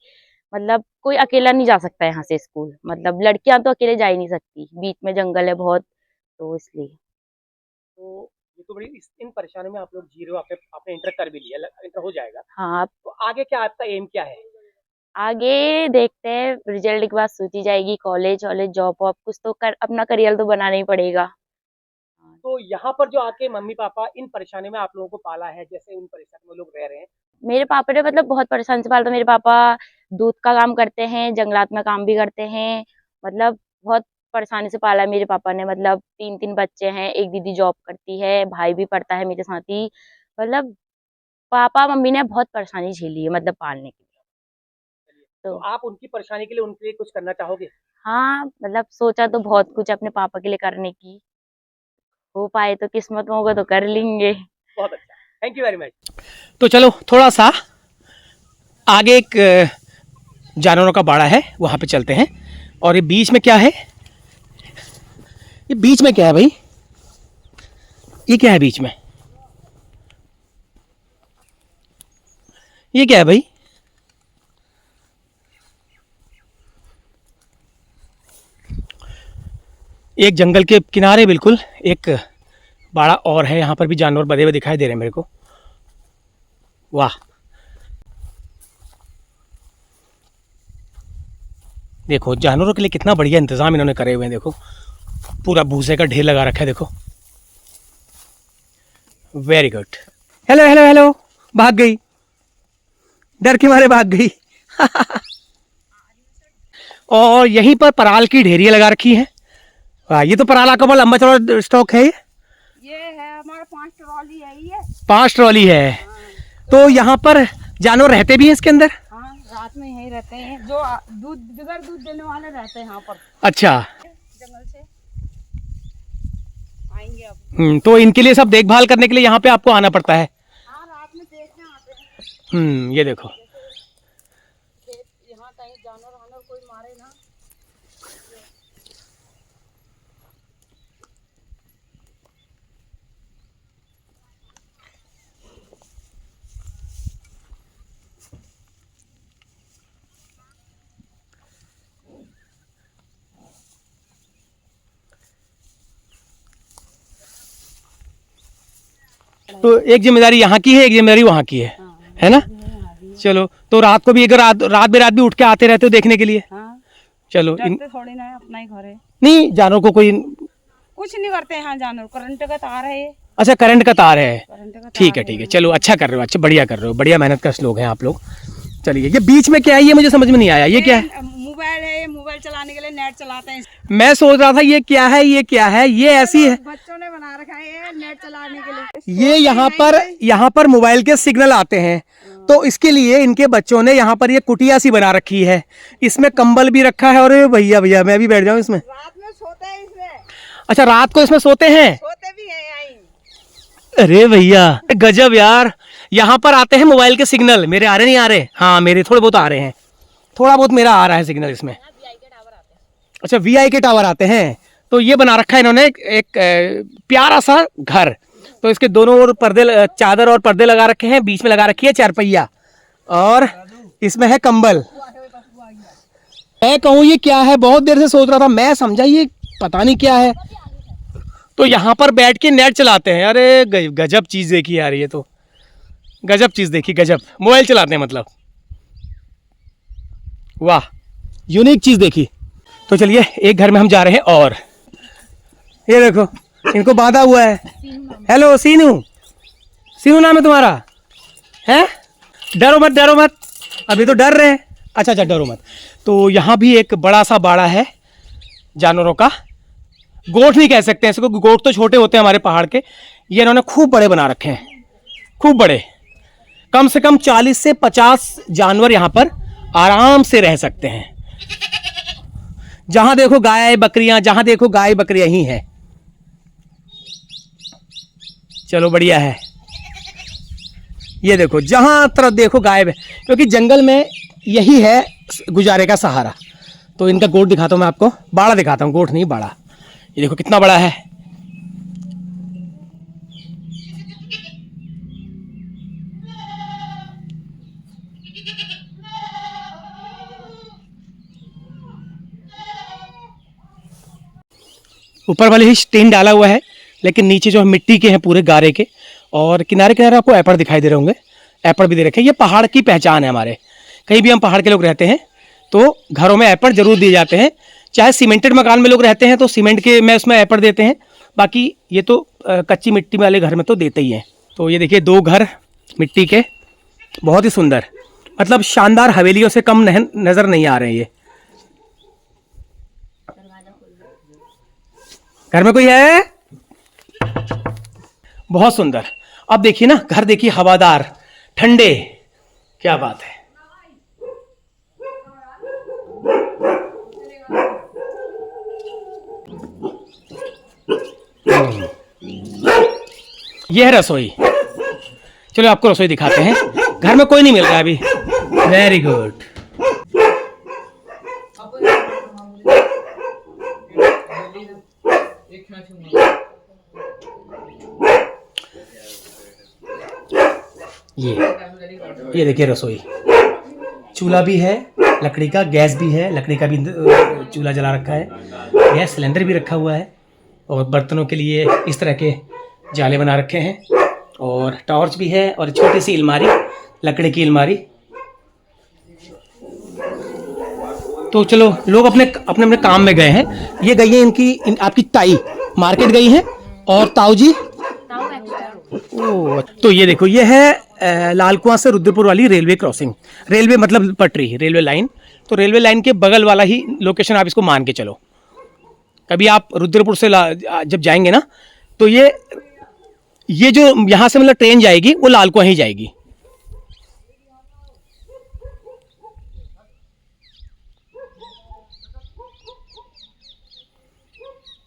मतलब कोई अकेला नहीं जा सकता है यहाँ से स्कूल। मतलब लड़कियां तो अकेले जा ही नहीं सकती, बीच में जंगल है बहुत, तो इसलिए। तो ये तो बड़ी इन परेशानियों में आप लोग जी रहे हो। आपने इंटर कर भी लिया, इंटर हो जाएगा। हाँ, तो आगे क्या आपका एम क्या है? आगे देखते हैं, रिजल्ट के बाद सोची जाएगी, कॉलेज वॉलेज जॉब वॉब कुछ तो अपना करियर तो बनाना ही पड़ेगा। तो यहाँ पर जो आके मम्मी पापा इन परेशानियों में आप लोगों को पाला है, जैसे उन परेशानियों में लोग रह रहे हैं? मेरे पापा ने मतलब बहुत परेशान से पाला था। मेरे पापा दूध का काम करते हैं, जंगलात में काम भी करते हैं। मतलब बहुत परेशानी से पाला है मेरे पापा ने। मतलब 3 बच्चे हैं, एक दीदी जॉब करती है, भाई भी पढ़ता है मेरे साथ ही। मतलब पापा मम्मी ने बहुत परेशानी झेली है मतलब पालने के लिए। तो आप उनकी परेशानी के लिए उनके लिए कुछ करना चाहोगे? हाँ, मतलब सोचा तो बहुत कुछ अपने पापा के लिए करने की, हो पाए तो, किस्मत में होगा तो कर लेंगे। बहुत अच्छा, थैंक यू वेरी मच। तो चलो थोड़ा सा आगे एक जानवरों का बाड़ा है, वहाँ पे चलते हैं। और ये बीच में क्या है? ये बीच में क्या है भाई? ये क्या है बीच में? ये क्या है भाई? एक जंगल के किनारे बिल्कुल एक बाड़ा और है। यहाँ पर भी जानवर बंधे हुए दिखाई दे रहे हैं मेरे को। वाह, देखो जानवरों के लिए कितना बढ़िया इंतजाम इन्होंने करे हुए हैं। देखो पूरा भूसे का ढेर लगा रखा है। देखो, very good. Hello hello hello, भाग गई, डर के मारे भाग गई। और यहीं पर पराल की ढेरियां लगा रखी है। वाह, ये तो पराला का बहुत लंबा चौड़ा स्टॉक है। ये है हमारा 5 ट्रॉली है। ये 5 ट्रॉली है। तो यहाँ पर जानवर रहते भी हैं इसके अंदर? हाँ, रात में यहीं रहते हैं। जो बगैर दूध देने वाले रहते हैं यहाँ पर। अच्छा, जंगल से आएंगे अब। तो इनके लिए सब देखभाल करने के लिए यहाँ पे आपको आना पड़ता है? हाँ, रात में देखने आते हैं। ये देखो, यहाँ कहीं जानवर कोई मारे ना। तो एक जिम्मेदारी यहाँ की है, एक जिम्मेदारी वहाँ की है ना? चलो, तो रात को भी अगर रात भी उठ के आते रहते हो देखने के लिए? हाँ, चलो थोड़ी ना है, अपना ही घर है। नहीं जानवरों को कोई, कुछ नहीं करते यहाँ जानवर, करंट का तार है ये, अच्छा करंट का तार है, करंट का तार ठीक है ठीक है, चलो अच्छा कर रहे हो, अच्छा बढ़िया कर रहे हो, बढ़िया मेहनत कश लोग हैं आप लोग। चलिए ये बीच में क्या है, ये मुझे समझ में नहीं आया, ये क्या है? मोबाइल है, ये मोबाइल चलाने के लिए नेट चलाते हैं। मैं सोच रहा था ये क्या है, ये क्या है, ये ऐसी है, बच्चों ने बना रखा है ये नेट चलाने के लिए। ये यहाँ पर मोबाइल के सिग्नल आते हैं, तो इसके लिए इनके बच्चों ने यहाँ पर ये कुटिया सी बना रखी है, इसमें कंबल भी रखा है, और भैया भैया मैं भी बैठ जाऊँ इसमें। रात में सोते हैं इसमें। अच्छा रात को इसमें सोते हैं? सोते भी हैं यहीं। अरे भैया गजब यार, यहाँ पर आते हैं मोबाइल के सिग्नल, मेरे आ रहे नहीं आ रहे? हाँ मेरे थोड़े बहुत आ रहे हैं, थोड़ा बहुत मेरा आ रहा है सिग्नल इसमें। अच्छा VI के टावर आते हैं, तो ये बना रखा है इन्होंने एक प्यारा सा घर, तो इसके दोनों ओर पर्दे, चादर और पर्दे लगा रखे हैं, बीच में लगा रखी है चारपहिया, और इसमें है कंबल। मैं कहूँ ये क्या है, बहुत देर से सोच रहा था, मैं समझा ये पता नहीं क्या है। तो यहाँ पर बैठ के नेट चलाते हैं, अरे गजब चीज़ देखी यार, ये तो गजब चीज़ देखी, गजब मोबाइल चलाते हैं मतलब, वाह यूनिक चीज़ देखी। तो चलिए एक घर में हम जा रहे हैं, और ये देखो इनको बांधा हुआ है। हेलो सीनू, सीनू नाम है तुम्हारा? है? डरो मत डरो मत, अभी तो डर रहे हैं। अच्छा अच्छा डरो मत। तो यहाँ भी एक बड़ा सा बाड़ा है जानवरों का, गोठ नहीं कह सकते हैं इसको, गोठ तो छोटे होते हैं हमारे पहाड़ के, ये इन्होंने खूब बड़े बना रखे हैं, खूब बड़े, कम से कम 40 से 50 जानवर यहाँ पर आराम से रह सकते हैं। जहां देखो गाय बकरियां, जहां देखो गाय बकरियां ही हैं। चलो बढ़िया है, ये देखो जहां तरफ देखो गाय, क्योंकि जंगल में यही है गुजारे का सहारा। तो इनका गोठ दिखाता हूं मैं आपको, बाड़ा दिखाता हूं, गोठ नहीं बाड़ा। ये देखो कितना बड़ा है, ऊपर वाले ही टीन डाला हुआ है, लेकिन नीचे जो है मिट्टी के हैं पूरे गारे के, और किनारे किनारे आपको एपड़ दिखाई दे रहे होंगे, एपड़ भी दे रखे हैं। ये पहाड़ की पहचान है हमारे, कहीं भी हम पहाड़ के लोग रहते हैं तो घरों में एपड़ जरूर दिए जाते हैं, चाहे सीमेंटेड मकान में लोग रहते हैं तो सीमेंट के में उसमें एपड़ देते हैं, बाकी ये तो कच्ची मिट्टी वाले घर में तो देते ही हैं। तो ये देखिए 2 घर मिट्टी के, बहुत ही सुंदर, मतलब शानदार हवेलियों से कम नज़र नहीं आ रहे हैं। ये घर में कोई है? बहुत सुंदर। अब देखिए ना घर, देखिए हवादार, ठंडे, क्या बात है। यह है रसोई, चलो आपको रसोई दिखाते हैं। घर में कोई नहीं मिल रहा है अभी, वेरी गुड। ये देखिए रसोई, चूल्हा भी है लकड़ी का, गैस भी है लकड़ी का भी, चूल्हा जला रखा है, गैस सिलेंडर भी रखा हुआ है, और बर्तनों के लिए इस तरह के जाले बना रखे हैं, और टॉर्च भी है, और छोटी सी अलमारी, लकड़ी की अलमारी। तो चलो लोग अपने अपने काम में गए हैं। ये गई है आपकी ताई मार्केट गई है, और ताऊ जी तो ये देखो ये है लाल कुआं से रुद्रपुर वाली रेलवे क्रॉसिंग, रेलवे मतलब पटरी, रेलवे लाइन। तो रेलवे लाइन के बगल वाला ही लोकेशन आप इसको मान के चलो। कभी आप रुद्रपुर से जब जाएंगे ना, तो ये जो यहाँ से मतलब ट्रेन जाएगी वो लाल कुआं ही जाएगी।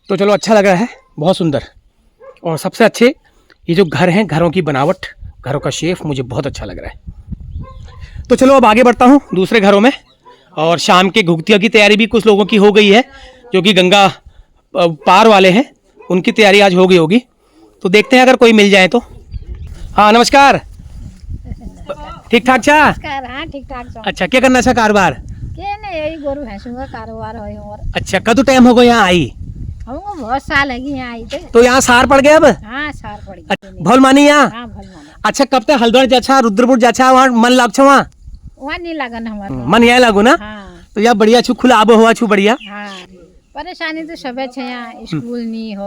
तो चलो अच्छा लग रहा है, बहुत सुंदर। और सबसे अच्छे ये जो घर हैं, घरों की बनावट, घरों का शेप मुझे बहुत अच्छा लग रहा है। तो चलो अब आगे बढ़ता हूँ दूसरे घरों में। और शाम के घुघतिया की तैयारी भी कुछ लोगों की हो गई है, जो कि गंगा पार वाले हैं, उनकी तैयारी आज हो गई होगी। तो देखते हैं अगर कोई मिल जाए तो। हाँ नमस्कार, ठीक ठाक छा? हाँ ठीक ठाक। अच्छा क्या करना अच्छा कारोबार? के नहीं, यही गोरु भैंसों का कारोबार है। और अच्छा कदू टाइम हो गया यहाँ आई? हमको बहुत साल लगी यहाँ आई थे। तो यहाँ सार पड़ गया अब? हाँ सार पड़ गई। भल मानी यहाँ? हाँ भल मानी। अच्छा कब तक हल्द्वानी जाछा, रुद्रपुर जाछा, वहाँ मन लाग छा? वहाँ नहीं लगन हमारे मन यहाँ लागू ना? हाँ। तो यार बढ़िया छू, खुला आबो हवा छू बढ़िया। हाँ परेशानी तो सब है यहाँ, स्कूल नहीं हो,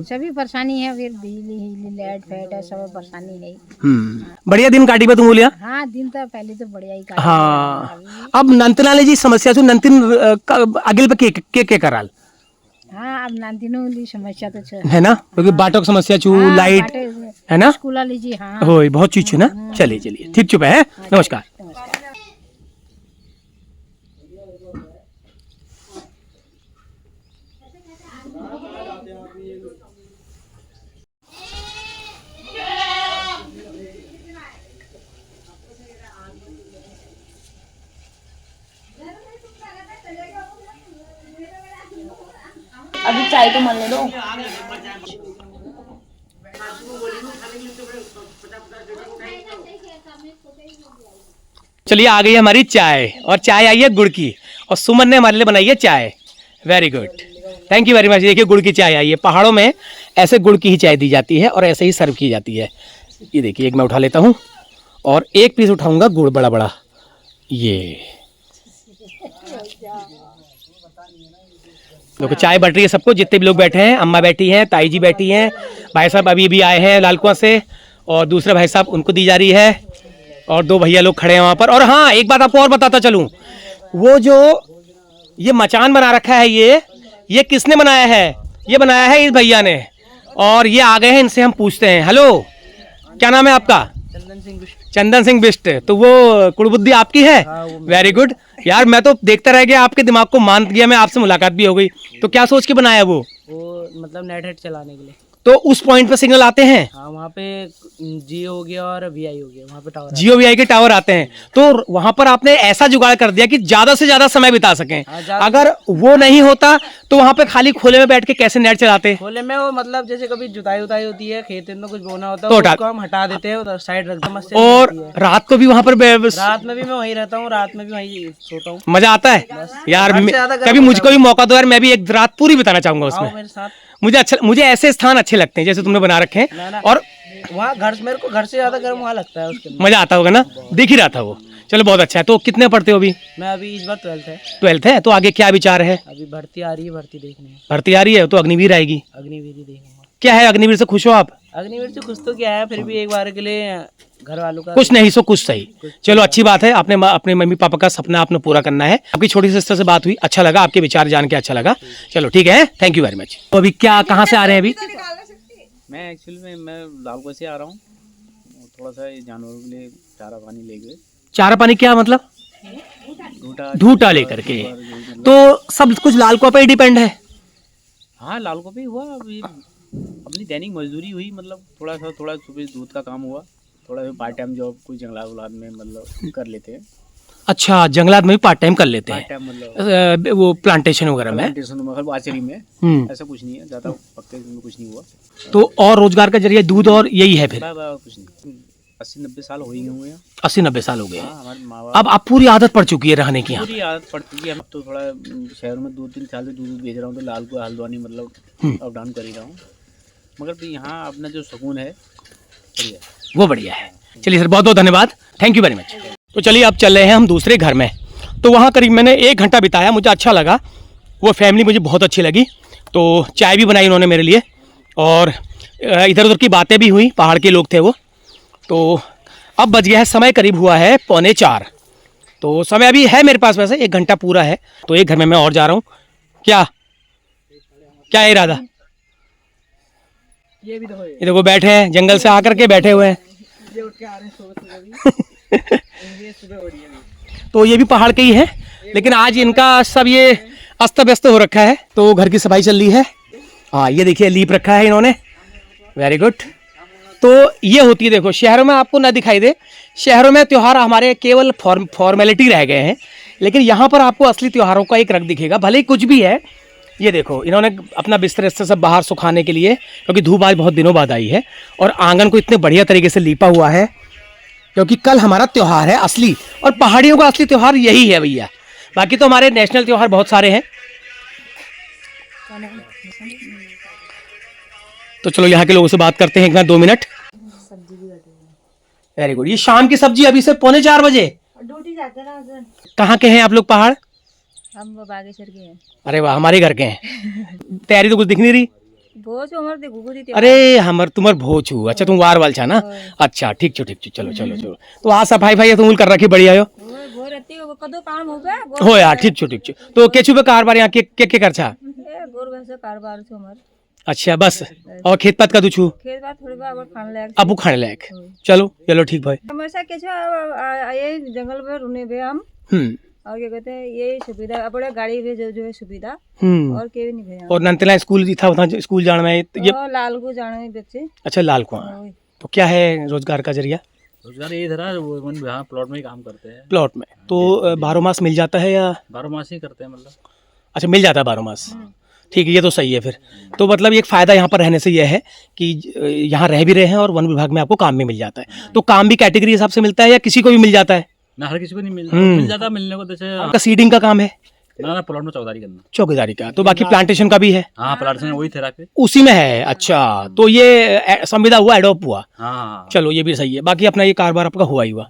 सभी परेशानी है, फिर बिजली लाइट फेट है, सब परेशानी है। बढ़िया दिन काटी में तुम बोलिया। हाँ, दिन तो पहले तो बढ़िया ही काटी। हाँ, अब नंतनाले जी समस्या छू नंतिन अगिल पे के कराल। हाँ, अब नानतीनों ली समस्या तो है ना, क्योंकि बाटो की समस्या छू, लाइट है ना, स्कूल वाली जी। हाँ, हो बहुत चीज छू ना। चलिए चलिए, ठीक चुप है। नमस्कार। अभी चाय तो मलने दो। चलिए, आ गई हमारी चाय, और चाय आई है गुड़ की, और सुमन ने हमारे लिए बनाई है चाय। Very good, thank you very much. देखिए, गुड़ की चाय आई है। पहाड़ों में ऐसे गुड़ की ही चाय दी जाती है और ऐसे ही सर्व की जाती है। ये देखिए, एक मैं उठा लेता हूँ और एक पीस उठाऊंगा गुड़ बड़ा बड़ा। ये देखो, चाय बट रही है सबको, जितने भी लोग बैठे हैं। अम्मा बैठी हैं, ताई जी बैठी हैं, भाई साहब अभी भी आए हैं लाल कुआं से, और दूसरे भाई साहब उनको दी जा रही है, और दो भैया लोग खड़े हैं वहाँ पर। और हाँ, एक बात आपको और बताता चलूँ, वो जो ये मचान बना रखा है, ये किसने बनाया है? ये बनाया है इस भैया ने, और ये आ गए हैं, इनसे हम पूछते हैं। हेलो, क्या नाम है आपका? चंदन सिंह बिष्ट। तो वो कुड़बुद्धि आपकी है? वेरी गुड यार, मैं तो देखता रह गया, आपके दिमाग को मान गया मैं, आपसे मुलाकात भी हो गई। तो क्या सोच के बनाया वो मतलब नेट हेड चलाने के लिए। तो उस पॉइंट पे सिग्नल आते हैं? हाँ, वहाँ पे जियो हो गया और वीआई हो गया, वहाँ पे टावर, जियो वीआई के टावर आते हैं। तो वहां पर आपने ऐसा जुगाड़ कर दिया कि ज्यादा से ज्यादा समय बिता सकें। अगर वो नहीं होता तो वहां पे खाली खोले में बैठ के कैसे नेट चलाते? खोले में वो मतलब जैसे कभी जुताई उताई होती है, खेत में कुछ बोना होता है, तो उसको हम हटा देते हैं, उधर साइड रख दो। और रात को भी वहां पर रात में भी मैं वहीं रहता हूँ, रात में भी वहीं सोता हूँ। मजा आता है यार। कभी मुझको भी मौका दो यार, मैं भी एक रात पूरी बिताना चाहूंगा उसमें। मेरे साथ मुझे ऐसे स्थान अच्छे लगते हैं जैसे तुमने बना रखे हैं। और वहाँ मेरे को घर से ज्यादा गर्म वहाँ लगता है, उसके मजा आता होगा ना, दिख ही रहा था वो। चलो बहुत अच्छा है। तो कितने पढ़ते हो अभी? मैं अभी इस बार 12th है। तो आगे क्या विचार है? अभी भर्ती आ रही है, भर्ती देखनी है। भर्ती आ रही है तो अग्निवीर आएगी। अग्निवीर ही देखूंगा। क्या है, अग्निवीर से खुश हो आप? अग्निवीर से खुश तो क्या है, फिर भी एक बार के लिए घर वालों का कुछ नहीं सो कुछ सही। चलो अच्छी बात है, आपने अपने मम्मी पापा का सपना आपने पूरा करना है। आपकी छोटी सिस्टर से बात हुई, अच्छा लगा, आपके विचार जान के अच्छा लगा। चलो ठीक है, थैंक यू वेरी मच। तो अभी क्या, कहाँ से आ रहे हैं अभी? मैं एक्चुअली मैं लालकुआं से आ रहा हूँ, थोड़ा सा जानवरों के लिए चारा पानी ले गए। चारा पानी क्या मतलब? ढूटा लेकर के। तो सब कुछ लालकुआं पे ही डिपेंड है? हाँ, लालकुआं पे हुआ। अभी अपनी दैनिक मजदूरी हुई, मतलब थोड़ा सुबह दूध का काम हुआ, थोड़ा पार्ट टाइम जॉब कोई जंगलात उलाद में मतलब कर लेते हैं। अच्छा, जंगलात में भी पार्ट टाइम कर लेते हैं? पार्ट टाइम मतलब वो प्लांटेशन वगैरह में? मतलब आचरी में ऐसा कुछ नहीं है, ज्यादा पक्के में कुछ नहीं हुआ। तो और रोजगार का जरिए दूध और यही है फिर? कुछ नहीं, 80-90 साल हो ही गए हैं। 80-90 साल हो गए। हमारे माँ अब आप पूरी आदत पड़ चुकी है रहने की? पूरी आदत पड़ चुकी है। अब तो थोड़ा शहर में 2-3 साल से दूध बेच रहा हूँ, तो लालकुआं हल्द्वानी मतलब अप डाउन कर ही रहा हूँ, मगर फिर यहाँ अपना जो सुकून है बढ़िया, वो बढ़िया है। चलिए सर, बहुत बहुत धन्यवाद, थैंक यू वेरी मच। तो चलिए अब चल रहे हैं हम दूसरे घर में। तो वहाँ करीब मैंने 1 घंटा बिताया, मुझे अच्छा लगा, वो फैमिली मुझे बहुत अच्छी लगी। तो चाय भी बनाई उन्होंने मेरे लिए, और इधर उधर की बातें भी हुई, पहाड़ के लोग थे वो। तो अब बज गया है समय, करीब हुआ है 3:45। तो समय अभी है मेरे पास, वैसे 1 घंटा पूरा है। तो एक घर में मैं और जा रहा हूँ। क्या क्या इरादा? ये देखो बैठे हैं, जंगल से आकर के बैठे हुए हैं। तो ये भी पहाड़ के ही है, लेकिन आज इनका सब ये अस्त व्यस्त हो रखा है, तो घर की सफाई चल रही है। हाँ, ये देखिए लीप रखा है इन्होंने, वेरी गुड। तो ये होती है, देखो शहरों में आपको ना दिखाई दे, शहरों में त्यौहार हमारे केवल फॉर्मेलिटी रह गए हैं, लेकिन यहाँ पर आपको असली त्योहारों का एक रंग दिखेगा, भले ही कुछ भी है। ये देखो इन्होंने अपना बिस्तर इस्तर सब बाहर सुखाने के लिए, क्योंकि धूप आज बहुत दिनों बाद आई है, और आंगन को इतने बढ़िया तरीके से लीपा हुआ है, क्योंकि कल हमारा त्यौहार है असली, और पहाड़ियों का असली त्यौहार यही है भैया। बाकी तो हमारे नेशनल त्यौहार बहुत सारे हैं। तो चलो यहाँ के लोगों से बात करते हैं 1-2 मिनट। Very good. ये शाम की सब्जी अभी से 3:45 बजे? ड्यूटी जाते हैं। कहाँ के हैं आप लोग? पहाड़ हम बागेश्वर के हैं। अरे वाह, हमारे घर के हैं। तैयारी तो कुछ दिख नहीं रही। बहुत उम्र देखो गुदी थी। अरे हमर तुम्हार भोज हूँ। अच्छा तुम वार वाल छा ना। अच्छा ठीक छो चलो चलो चलो। तो आज सफाई भाई तुम कर रखी बढ़िया हो। वो रहती है कदो काम हो गया हो यार ठीक छो। तो केचू पे कारबार यहाँ के कर छा। गोर वैसे कारोबार छो हमार। अच्छा बस। और खेत पात का तू छू। खेत बात थोड़ी बार खाने लायक। अब खाने लायक। चलो ठीक भाई। हमेशा कैसे ये जंगल में रुने भी हम। और क्या कहते हैं ये सुविधा अपने गाड़ी भी जो है सुविधा। और के भी नहीं भैया। और नंतला स्कूल भी था वहाँ स्कूल जाने में ये। लाल को जाने में बच्चे। अच्छा लाल कुआं। तो क्या है रोजगार का जरिया। रोजगार ये इधर है, वो यहाँ प्लॉट में ही काम करते हैं। प्लॉट में तो 12 मास मिल जाता है या 12 मास ही करते हैं मतलब। अच्छा मिल जाता है 12 मास। ठीक है ये तो सही है फिर। तो मतलब एक फ़ायदा यहाँ पर रहने से यह है कि यहाँ रह भी रहे हैं और वन विभाग में आपको काम भी मिल जाता है। तो काम भी कैटेगरी हिसाब से मिलता है या किसी को भी मिल जाता है। ना हर किसी को नहीं मिल जाता, मिलने को जैसे आपका सीडिंग का काम है। ना प्लॉट में चौकीदारी करना। चौकीदारी का। तो बाकी प्लांटेशन का भी है। हाँ प्लांटेशन वही थेरापी उसी में है। अच्छा तो ये संविदा हुआ एडोप हुआ। हाँ चलो ये भी सही है। बाकी अपना ये कारोबार आपका हुआ ही हुआ।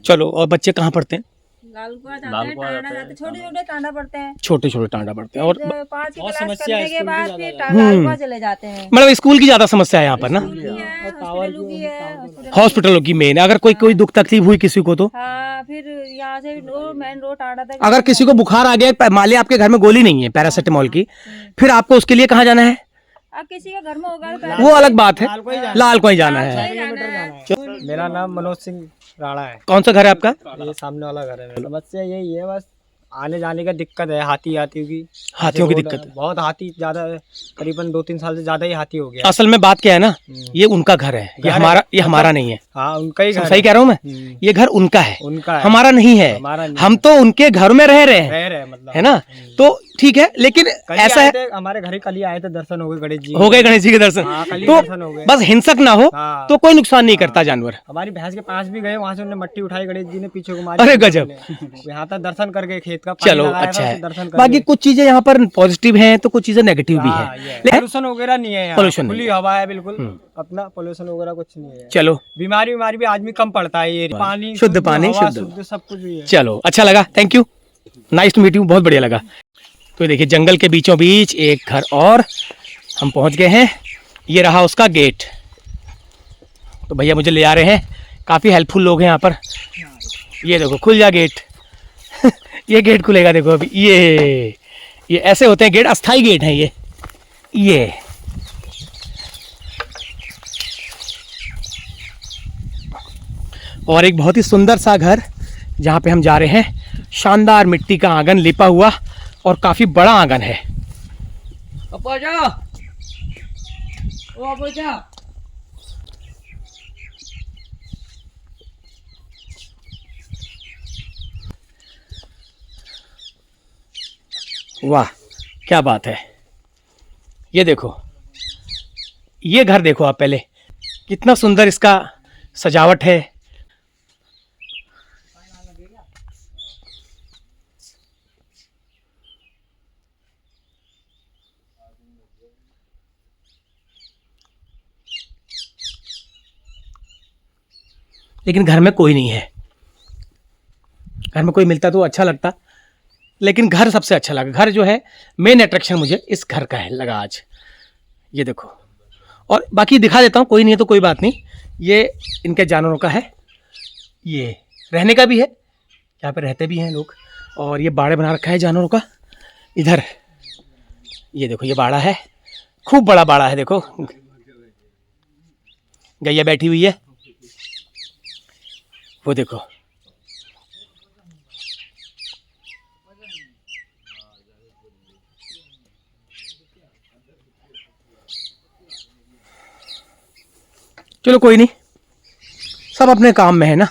चलो और बच्चे कहाँ पढ़ते हैं। लाल को जाते हैं छोटे छोटे टांडा पड़ते हैं। छोटे छोटे टांडा पड़ते हैं और 5 की क्लास करने के बाद फिर लाल को चले जाते हैं। मतलब स्कूल की ज्यादा समस्या है यहाँ पर ना। हॉस्पिटलों की है। हॉस्पिटलों की मेन। अगर कोई दुख तकलीफ हुई किसी को तो हाँ फिर यहाँ से मेन रोड टांडा तक। अगर किसी को बुखार आ गया, मान लिया आपके घर में गोली नहीं है पैरासिटामोल की, फिर आपको उसके लिए कहाँ जाना है। अब किसी का घर में होगा वो अलग बात है। लाल को ही जाना है। मेरा नाम मनोज सिंह राणा है। कौन सा घर है आपका। ये सामने वाला घर है। समस्या यही है बस आने जाने का दिक्कत है। हाथियों की दिक्कत है। बहुत हाथी ज्यादा करीबन 2-3 साल से ज्यादा ही हाथी हो गया। असल में बात क्या है ना, ये उनका घर है, ये हमारा नहीं है। हाँ उनका ही घर। सही कह रहा हूँ मैं। ये घर उनका है, हमारा नहीं है। हम तो उनके घर में रह रहे हैं मतलब है ना। तो ठीक है लेकिन ऐसा है हमारे घर कल ही आए थे, दर्शन हो गए गणेश जी। हो गए गणेश जी के दर्शन। तो बस हिंसक ना हो तो कोई नुकसान नहीं करता जानवर। हमारी भैंस के पास भी गए, वहाँ से उन्होंने मट्टी उठाई, गणेश जी ने पीछे को मारी। अरे गजब। यहाँ तक दर्शन करके खेत का चलो अच्छा है। बाकी कुछ चीजें यहाँ पर पॉजिटिव हैं तो कुछ चीजें नेगेटिव भी है। पोल्यूशन वगैरह नहीं है, पोल्यूशन खुली हवा है बिल्कुल अपना। पोल्यूशन वगैरह कुछ नहीं है। चलो बीमारी भी आदमी कम पड़ता है। ये पानी शुद्ध पानी शुद्ध सब कुछ भी है। चलो अच्छा लगा, thank you, nice to meet you, बहुत बढ़िया लगा। तो देखिए जंगल के बीचों बीच एक घर और हम पहुंच गए हैं। ये रहा उसका गेट। तो भैया मुझे ले आ रहे हैं, काफ़ी हेल्पफुल लोग हैं यहाँ पर। ये देखो खुल जा गेट। ये गेट खुलेगा देखो अभी। ये ऐसे होते हैं गेट, अस्थाई गेट हैं ये। और एक बहुत ही सुंदर सा घर जहाँ पे हम जा रहे हैं। शानदार मिट्टी का आंगन लिपा हुआ और काफी बड़ा आंगन है। वाह क्या बात है। ये देखो, ये घर देखो आप पहले, कितना सुंदर इसका सजावट है। लेकिन घर में कोई नहीं है। घर में कोई मिलता तो अच्छा लगता, लेकिन घर सबसे अच्छा लगा। घर जो है मेन अट्रैक्शन मुझे इस घर का है लगा आज। ये देखो, और बाकी दिखा देता हूँ, कोई नहीं है तो कोई बात नहीं। ये इनके जानवरों का है, ये रहने का भी है, यहाँ पे रहते भी हैं लोग। और ये बाड़े बना रखा है जानवरों का। इधर ये देखो, ये बाड़ा है, खूब बड़ा बाड़ा है। देखो गैया बैठी हुई है, वो देखो। चलो कोई नहीं, सब अपने काम में है ना।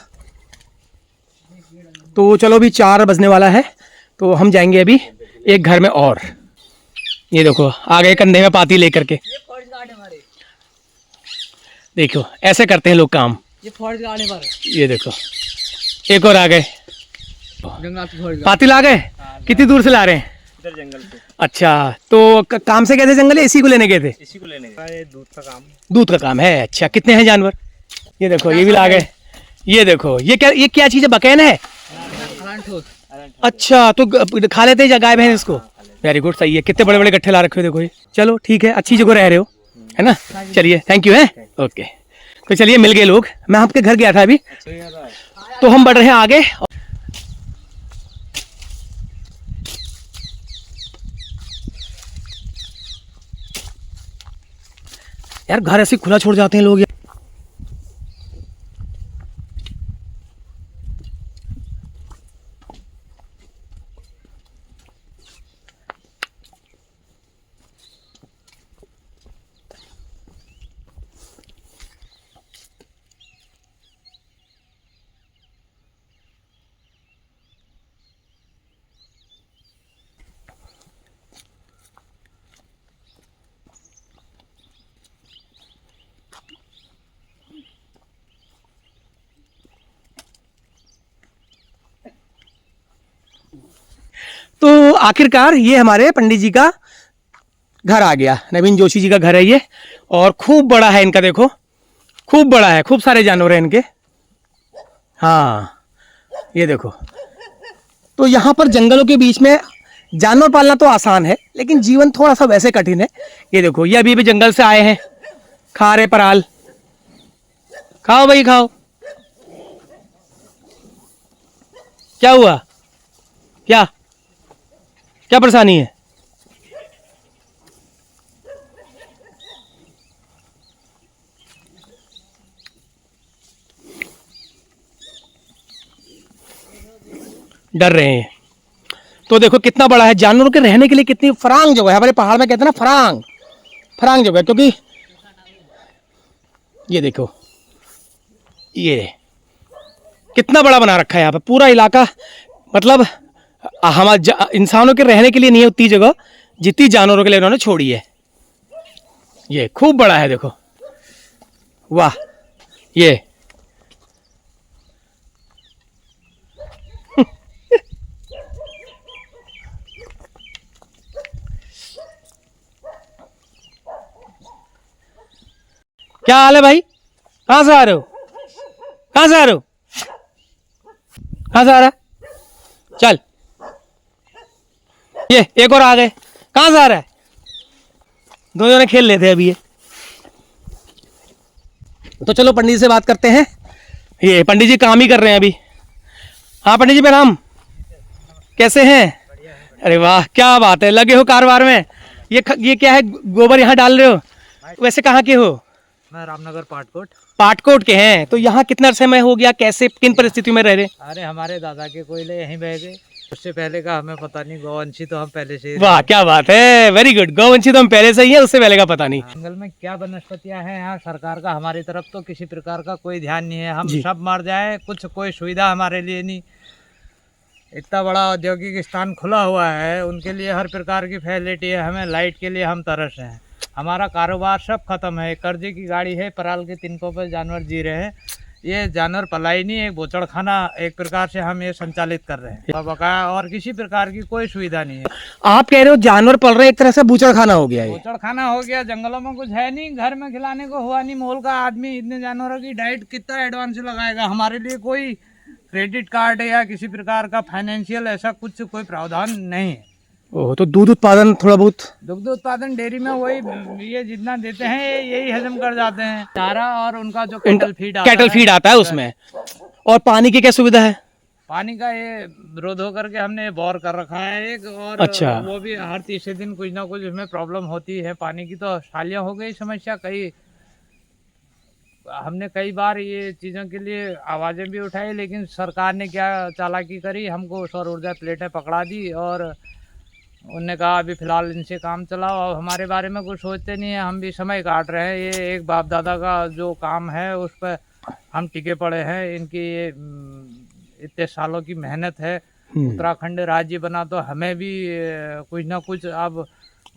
तो चलो अभी 4 बजने वाला है, तो हम जाएंगे अभी एक घर में और। ये देखो आ गए कंधे में पाती लेकर के। देखो ऐसे करते हैं लोग काम। ये फॉरेस्ट गार्ड पर। ये देखो एक और आ गए, पाती ला गए। कितनी दूर से ला रहे हैं। इधर जंगल से। अच्छा तो काम से गए थे जंगल, इसी को लेने गए थे। इसी को लेने गए। दूध का काम। दूध का काम है। अच्छा कितने हैं जानवर। ये देखो ये भी ला गए। ये देखो ये क्या चीज़ है, बकैन है। अच्छा, तो खा लेते हैं गाय भैंस इसको? वेरी गुड, सही है। कितने बड़े बड़े गट्ठे ला रखे हो देखो ये। चलो ठीक है, अच्छी जगह रह रहे हो, है ना? चलिए, थैंक यू है। ओके, तो चलिए मिल गए लोग। मैं आपके घर गया था अभी, तो हम बढ़ रहे हैं आगे। यार घर ऐसे खुला छोड़ जाते हैं लोग। तो आखिरकार ये हमारे पंडित जी का घर आ गया। नवीन जोशी जी का घर है ये, और खूब बड़ा है इनका, देखो खूब बड़ा है, खूब सारे जानवर हैं इनके। हाँ ये देखो। तो यहाँ पर जंगलों के बीच में जानवर पालना तो आसान है, लेकिन जीवन थोड़ा सा वैसे कठिन है। ये देखो, ये अभी भी जंगल से आए हैं, खा रहे पराल। खाओ भाई खाओ। क्या हुआ? क्या क्या परेशानी है? डर रहे हैं। तो देखो कितना बड़ा है, जानवरों के रहने के लिए कितनी फरांग जगह है। हमारे पहाड़ में कहते हैं ना फरांग जगह, क्योंकि ये देखो ये कितना बड़ा बना रखा है यहाँ पे पूरा इलाका। मतलब हमारे इंसानों के रहने के लिए नहीं है उतनी जगह जितनी जानवरों के लिए उन्होंने छोड़ी है। ये खूब बड़ा है, देखो वाह। ये क्या हाल है भाई? कहां से आ रहे हो? कहां से आ रहे हो? कहां से आ रहा है? चल, ये एक और आ गए। कहां से आ रहा है? दोनों ने खेल लेते हैं अभी ये। तो चलो पंडित जी से बात करते हैं। ये पंडित जी काम ही कर रहे हैं अभी। हाँ पंडित जी प्रणाम, कैसे हैं? अरे वाह क्या बात है, लगे हो कारोबार में। ये क्या है, गोबर यहाँ डाल रहे हो? वैसे कहाँ के हो? मैं रामनगर पाटकोट के हैं। तो यहाँ कितना समय हो गया, कैसे किन परिस्थितियों में रह रहे? अरे हमारे दादा के कोयले यहीं बह गए, उससे पहले का हमें पता नहीं। गौवंशी तो हम पहले से ही। वाह क्या बात है, वेरी गुड। गौवंशी तो हम पहले से ही है, उससे पहले का पता नहीं। जंगल में क्या वनस्पतियां हैं यहाँ, सरकार का हमारी तरफ तो किसी प्रकार का कोई ध्यान नहीं है। हम सब मर जाए, कुछ कोई सुविधा हमारे लिए नहीं। इतना बड़ा औद्योगिक स्थान खुला हुआ है, उनके लिए हर प्रकार की फैसिलिटी है। हमें लाइट के लिए हम तरस हैं। हमारा कारोबार सब खत्म है। कर्जे की गाड़ी है, पराल के तिनकों पर जानवर जी रहे हैं। ये जानवर पलाई नहीं, एक बोचड़ खाना एक प्रकार से हम ये संचालित कर रहे हैं बकाया, और किसी प्रकार की कोई सुविधा नहीं है। आप कह रहे हो जानवर पल रहे, एक तरह से बूचड़ खाना हो गया। बोचड़ खाना हो गया, जंगलों में कुछ है नहीं, घर में खिलाने को हुआ नहीं। मोल का आदमी इतने जानवरों की डाइट कितना एडवांस लगाएगा? हमारे लिए कोई क्रेडिट कार्ड या किसी प्रकार का फाइनेंशियल ऐसा कुछ कोई प्रावधान नहीं है। ओह, तो दूध उत्पादन थोड़ा बहुत? दुग्ध उत्पादन डेयरी में वही ये जितना देते हैं यही हजम कर जाते हैं। चारा और उनका जो कैटल फीड आता है उसमें। और पानी की क्या सुविधा है? पानी का ये विरोध होकर के हमने बोर कर रखा है एक, और अच्छा। वो भी हर तीसरे दिन कुछ ना कुछ उसमें प्रॉब्लम होती है। पानी की तो सालियाँ हो गई समस्या। हमने कई बार ये चीज़ों के लिए आवाज़ें भी उठाई, लेकिन सरकार ने क्या चालाकी करी, हमको सौर ऊर्जा प्लेटें पकड़ा दी और उनने कहा अभी फ़िलहाल इनसे काम चलाओ। अब हमारे बारे में कुछ सोचते नहीं है, हम भी समय काट रहे हैं। ये एक बाप दादा का जो काम है उस पर हम टिके पड़े हैं। इनकी ये इतने सालों की मेहनत है। उत्तराखंड राज्य बना तो हमें भी कुछ ना कुछ। अब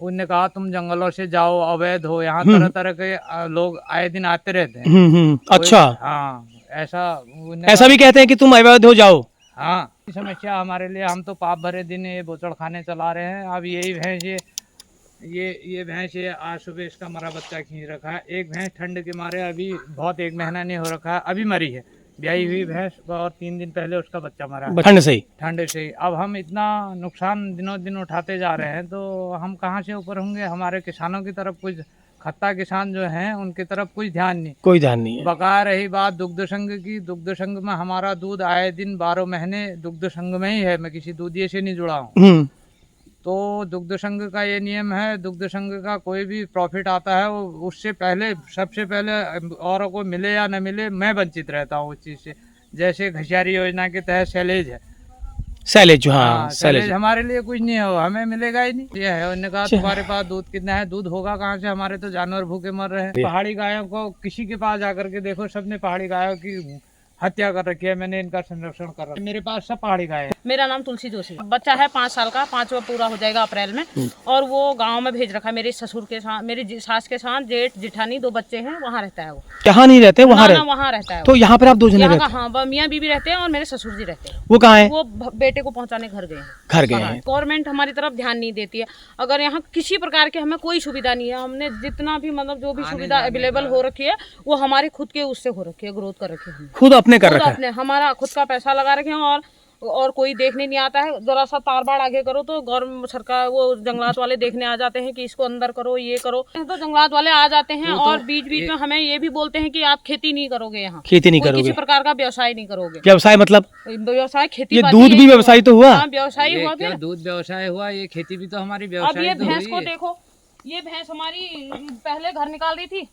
उनने कहा तुम जंगलों से जाओ, अवैध हो, यहाँ तरह तरह के लोग आए दिन आते रहते हैं। अच्छा, हाँ ऐसा भी कहते हैं कि तुम अवैध हो जाओ। हाँ, समस्या हमारे लिए। हम तो पाप भरे दिन ये बोचड़ खाने चला रहे हैं। अब यही भैंस ये भैंस ये आज सुबह इसका मरा बच्चा खींच रखा है। एक भैंस ठंड के मारे अभी बहुत 1 महीना नहीं हो रखा है, अभी मरी है। ब्याई हुई भैंस और 3 दिन पहले उसका बच्चा मरा। ठंड से ही? ठंड से। अब हम इतना नुकसान दिनों दिन उठाते जा रहे हैं तो हम कहाँ से ऊपर होंगे। हमारे किसानों की तरफ कुछ खत्ता किसान जो हैं उनकी तरफ कुछ ध्यान नहीं, कोई ध्यान नहीं है। बकाया रही बात दुग्ध संघ की, दुग्ध संघ में हमारा दूध आए दिन 12 महीने दुग्ध संघ में ही है, मैं किसी दूधिये से नहीं जुड़ा हूँ। तो दुग्ध संघ का ये नियम है, दुग्ध संघ का कोई भी प्रॉफिट आता है वो उससे पहले, सबसे पहले औरों को मिले या न मिले, मैं वंचित रहता हूँ उस चीज़ से। जैसे घसियारी योजना के तहत सैलेज है, सैलेज, हाँ सैलेज हमारे लिए कुछ नहीं है, हमें मिलेगा ही नहीं। ये है, उन्होंने कहा तुम्हारे पास दूध कितना है, दूध होगा कहाँ से, हमारे तो जानवर भूखे मर रहे हैं। पहाड़ी गायों को किसी के पास जाकर के देखो, सबने पहाड़ी गायों की हत्या कर रखी है, मैंने इनका संरक्षण कर रखा है। मेरे पास सब पहाड़ी गाय है। मेरा नाम तुलसी जोशी, बच्चा है 5 साल का, 5वां पूरा हो जाएगा अप्रैल में, और वो गांव में भेज रखा है मेरे ससुर के साथ, मेरी सास के साथ, जेठ जेठानी 2 बच्चे हैं, वहाँ रहता है वो। यहाँ नहीं रहते, वहाँ वहाँ रहता है। तो यहाँ पर आप 2 जने रहते हैं? हाँ, मियाँ बीबी रहते हैं और मेरे ससुर जी रहते हैं। वो कहाँ है? वो बेटे को पहुँचाने घर गए हैं। घर गए हैं। गवर्नमेंट हमारी तरफ ध्यान नहीं देती है। अगर यहाँ किसी प्रकार के हमें कोई सुविधा नहीं है, हमने जितना भी मतलब जो भी सुविधा अवेलेबल हो रखी है वो हमारे खुद के उससे हो रखी है, ग्रोथ कर रखी है, खुद अपने कर रखा है, हमारा खुद का पैसा लगा रखे हैं, और कोई देखने नहीं आता है। जरा सा तार बाड़ आगे करो तो गवर्नमेंट सरकार वो जंगलात वाले देखने आ जाते हैं कि इसको अंदर करो, ये करो, तो जंगलात वाले आ जाते हैं और बीच बीच में हमें ये भी बोलते हैं कि आप खेती नहीं करोगे, यहाँ खेती नहीं करोगे, किसी प्रकार का व्यवसाय नहीं करोगे। व्यवसाय मतलब व्यवसाय खेती, ये दूध भी व्यवसाय तो हुआ? व्यवसाय हुआ, क्या दूध व्यवसाय हुआ, ये खेती भी तो हमारी व्यवसाय। अब ये भैंस को देखो, ये भैंस हमारी पहले घर निकाल रही थी,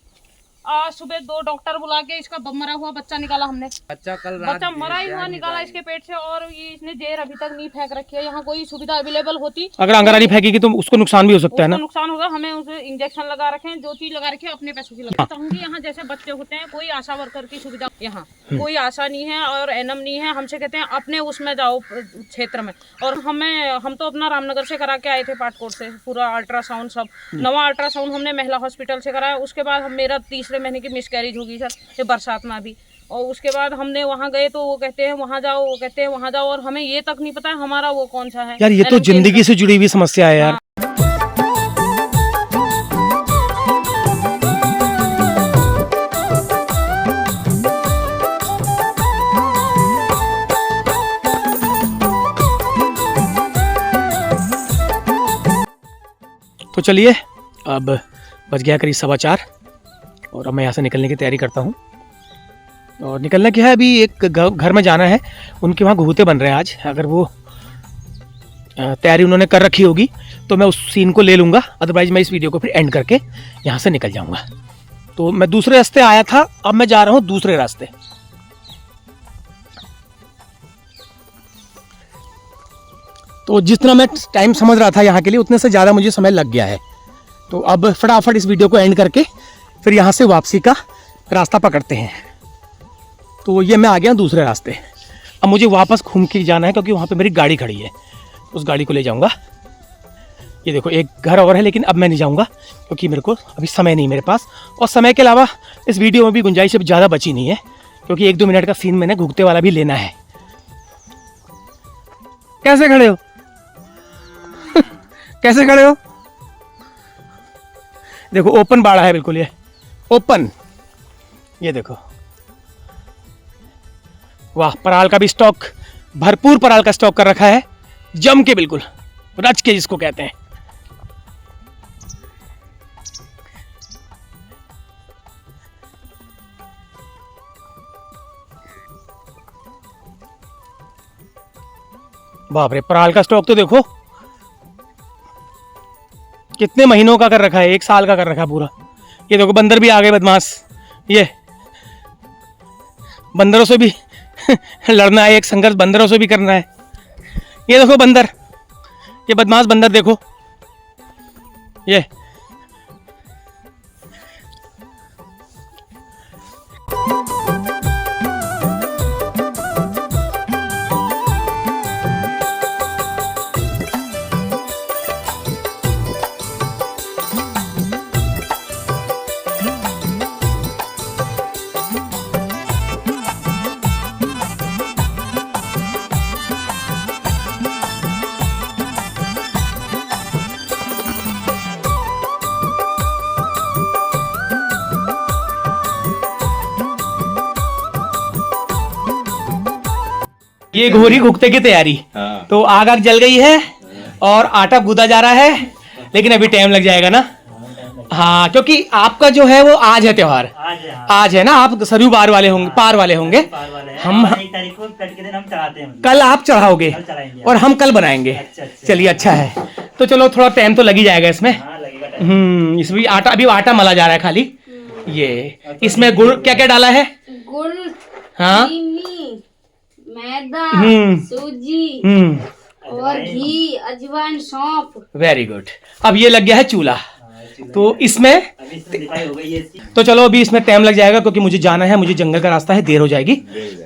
आज सुबह 2 डॉक्टर बुला के इसका मरा हुआ बच्चा निकाला हमने। बच्चा मरा ही हुआ निकाला इसके पेट से, और ये इसने जेर अभी तक नहीं फेंक रखी है। यहाँ कोई सुविधा अवेलेबल होती, अगर अंगारा फेंकेगी तो उसको नुकसान भी हो सकता है ना? नुकसान होगा, हमें उसे इंजेक्शन लगा रखे हैं, जो चीज लगा रखी है अपने पैसों की लगा चाहूंगी। यहाँ जैसे बच्चे होते हैं, कोई आशा वर्कर की सुविधा यहाँ कोई आशा नहीं है और एनम नहीं है। हमसे कहते हैं अपने उसमें जाओ क्षेत्र में, और हम तो अपना रामनगर से करा के आए थे, पाटकोट से, पूरा अल्ट्रासाउंड सब नवा अल्ट्रासाउंड हमने महिला हॉस्पिटल से कराया। उसके बाद मेरा 3रे महीने की मिसकैरेज होगी सर, ये बरसात में भी, और उसके बाद हमने वहाँ गए तो वो कहते हैं वहाँ जाओ, वो कहते हैं वहाँ जाओ, और हमें ये तक नहीं पता है हमारा वो कौन सा है। यार ये तो जिंदगी से जुड़ी हुई समस्या है यार। तो चलिए, अब बज गया करीब 4:15 और अब मैं यहाँ से निकलने की तैयारी करता हूँ। और निकलना क्या है, अभी एक घर में जाना है, उनके वहाँ घूते बन रहे हैं आज। अगर वो तैयारी उन्होंने कर रखी होगी तो मैं उस सीन को ले लूँगा, अदरवाइज मैं इस वीडियो को फिर एंड करके यहाँ से निकल जाऊँगा। तो मैं दूसरे रास्ते आया था, अब मैं जा रहा हूँ दूसरे रास्ते। तो जितना मैं टाइम समझ रहा था यहाँ के लिए, उतने से ज़्यादा मुझे समय लग गया है। तो अब फटाफट इस वीडियो को एंड करके फिर यहाँ से वापसी का रास्ता पकड़ते हैं। तो ये मैं आ गया दूसरे रास्ते। अब मुझे वापस घूम के जाना है, क्योंकि वहाँ पे मेरी गाड़ी खड़ी है, उस गाड़ी को ले जाऊँगा। ये देखो एक घर और है, लेकिन अब मैं नहीं जाऊँगा क्योंकि मेरे को अभी समय नहीं मेरे पास, और समय के अलावा इस वीडियो में भी गुंजाइश अब ज़्यादा बची नहीं है, क्योंकि 1-2 मिनट का सीन मैंने घुगते वाला भी लेना है। कैसे खड़े हो? कैसे खड़े हो? देखो ओपन बाड़ा है बिल्कुल, ये ओपन। ये देखो, वाह, पराल का भी स्टॉक, भरपूर पराल का स्टॉक कर रखा है, जम के, बिल्कुल रच के जिसको कहते हैं। बाप रे, पराल का स्टॉक तो देखो कितने महीनों का कर रखा है, 1 साल का कर रखा है पूरा। ये देखो बंदर भी आ गए बदमाश, ये बंदरों से भी लड़ना है, एक संघर्ष बंदरों से भी करना है। ये देखो बंदर, ये बदमाश बंदर देखो, ये ये घोरी घुगते की तैयारी। तो आग आग जल गई है और आटा गूंदा जा रहा है, लेकिन अभी टाइम लग जाएगा ना। हाँ, क्योंकि आपका जो है वो आज है त्योहार, आज है ना। आप सरयू पार वाले होंगे। हम 1 तारीख को कट के दिन हम चढ़ाते हैं, कल आप चढ़ाओगे और हम कल बनाएंगे। चलिए अच्छा है। तो चलो थोड़ा टाइम तो लग ही जाएगा इसमें। इसमें आटा, अभी आटा मला जा रहा है खाली। ये इसमें गुड़ क्या क्या डाला है? गुड़, हाँ, मैदा, सूजी और घी, अजवाइन, सौंफ। Very good. अब ये लग गया है चूल्हा, तो इसमें तो चलो अभी इसमें टाइम लग जाएगा, क्योंकि मुझे जाना है, मुझे जंगल का रास्ता है, देर हो जाएगी।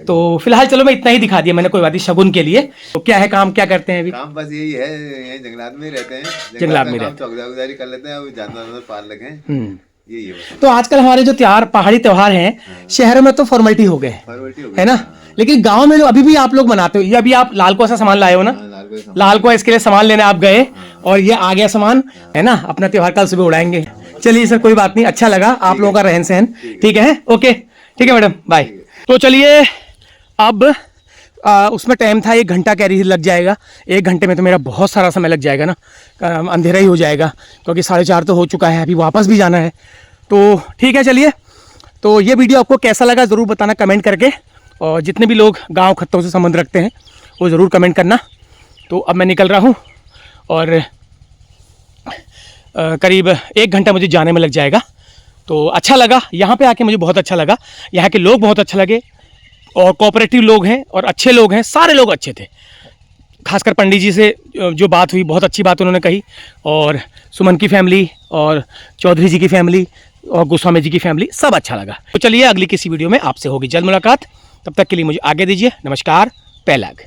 तो फिलहाल चलो मैं इतना ही दिखा दिया मैंने, कोई बात नहीं, शगुन के लिए। तो क्या है काम, क्या करते हैं अभी? काम बस यही है, यही जंगलात में रहते हैं, जंगलात में चौकीदारी कर लेते हैं, जानवर पाल लगे हैं, यही है। तो आजकल हमारे जो पहाड़ी त्योहार हैं, शहरों में तो फॉर्मेलिटी हो गए, है ना, लेकिन गांव में जो अभी भी आप लोग मनाते हो, ये अभी आप लाल कुआं से सामान लाए हो ना, लाल कुआं इसके लिए सामान लेने आप गए और ये आ गया सामान, है ना। अपना त्योहार कल सुबह उड़ाएंगे। चलिए सर, कोई बात नहीं, अच्छा लगा आप लोगों का रहन सहन, ठीक है, ओके, ठीक है मैडम, बाय। तो चलिए अब उसमें टाइम था 1 घंटा, कह रही लग जाएगा। 1 घंटे में तो मेरा बहुत सारा समय लग जाएगा ना, अंधेरा ही हो जाएगा, क्योंकि 4:30 तो हो चुका है, अभी वापस भी जाना है। तो ठीक है, चलिए। तो ये वीडियो आपको कैसा लगा ज़रूर बताना कमेंट करके, और जितने भी लोग गांव खत्तों से संबंध रखते हैं वो ज़रूर कमेंट करना। तो अब मैं निकल रहा हूँ और करीब 1 घंटा मुझे जाने में लग जाएगा। तो अच्छा लगा यहाँ पे आके, मुझे बहुत अच्छा लगा, यहाँ के लोग बहुत अच्छे लगे और कोऑपरेटिव लोग हैं और अच्छे लोग हैं, सारे लोग अच्छे थे। खासकर पंडित जी से जो बात हुई, बहुत अच्छी बात उन्होंने कही, और सुमन की फैमिली और चौधरी जी की फैमिली और गोस्वामी जी की फैमिली, सब अच्छा लगा। तो चलिए अगली किसी वीडियो में आपसे होगी जल्द मुलाकात, तब तक के लिए मुझे आगे दीजिए। नमस्कार, पैलाग।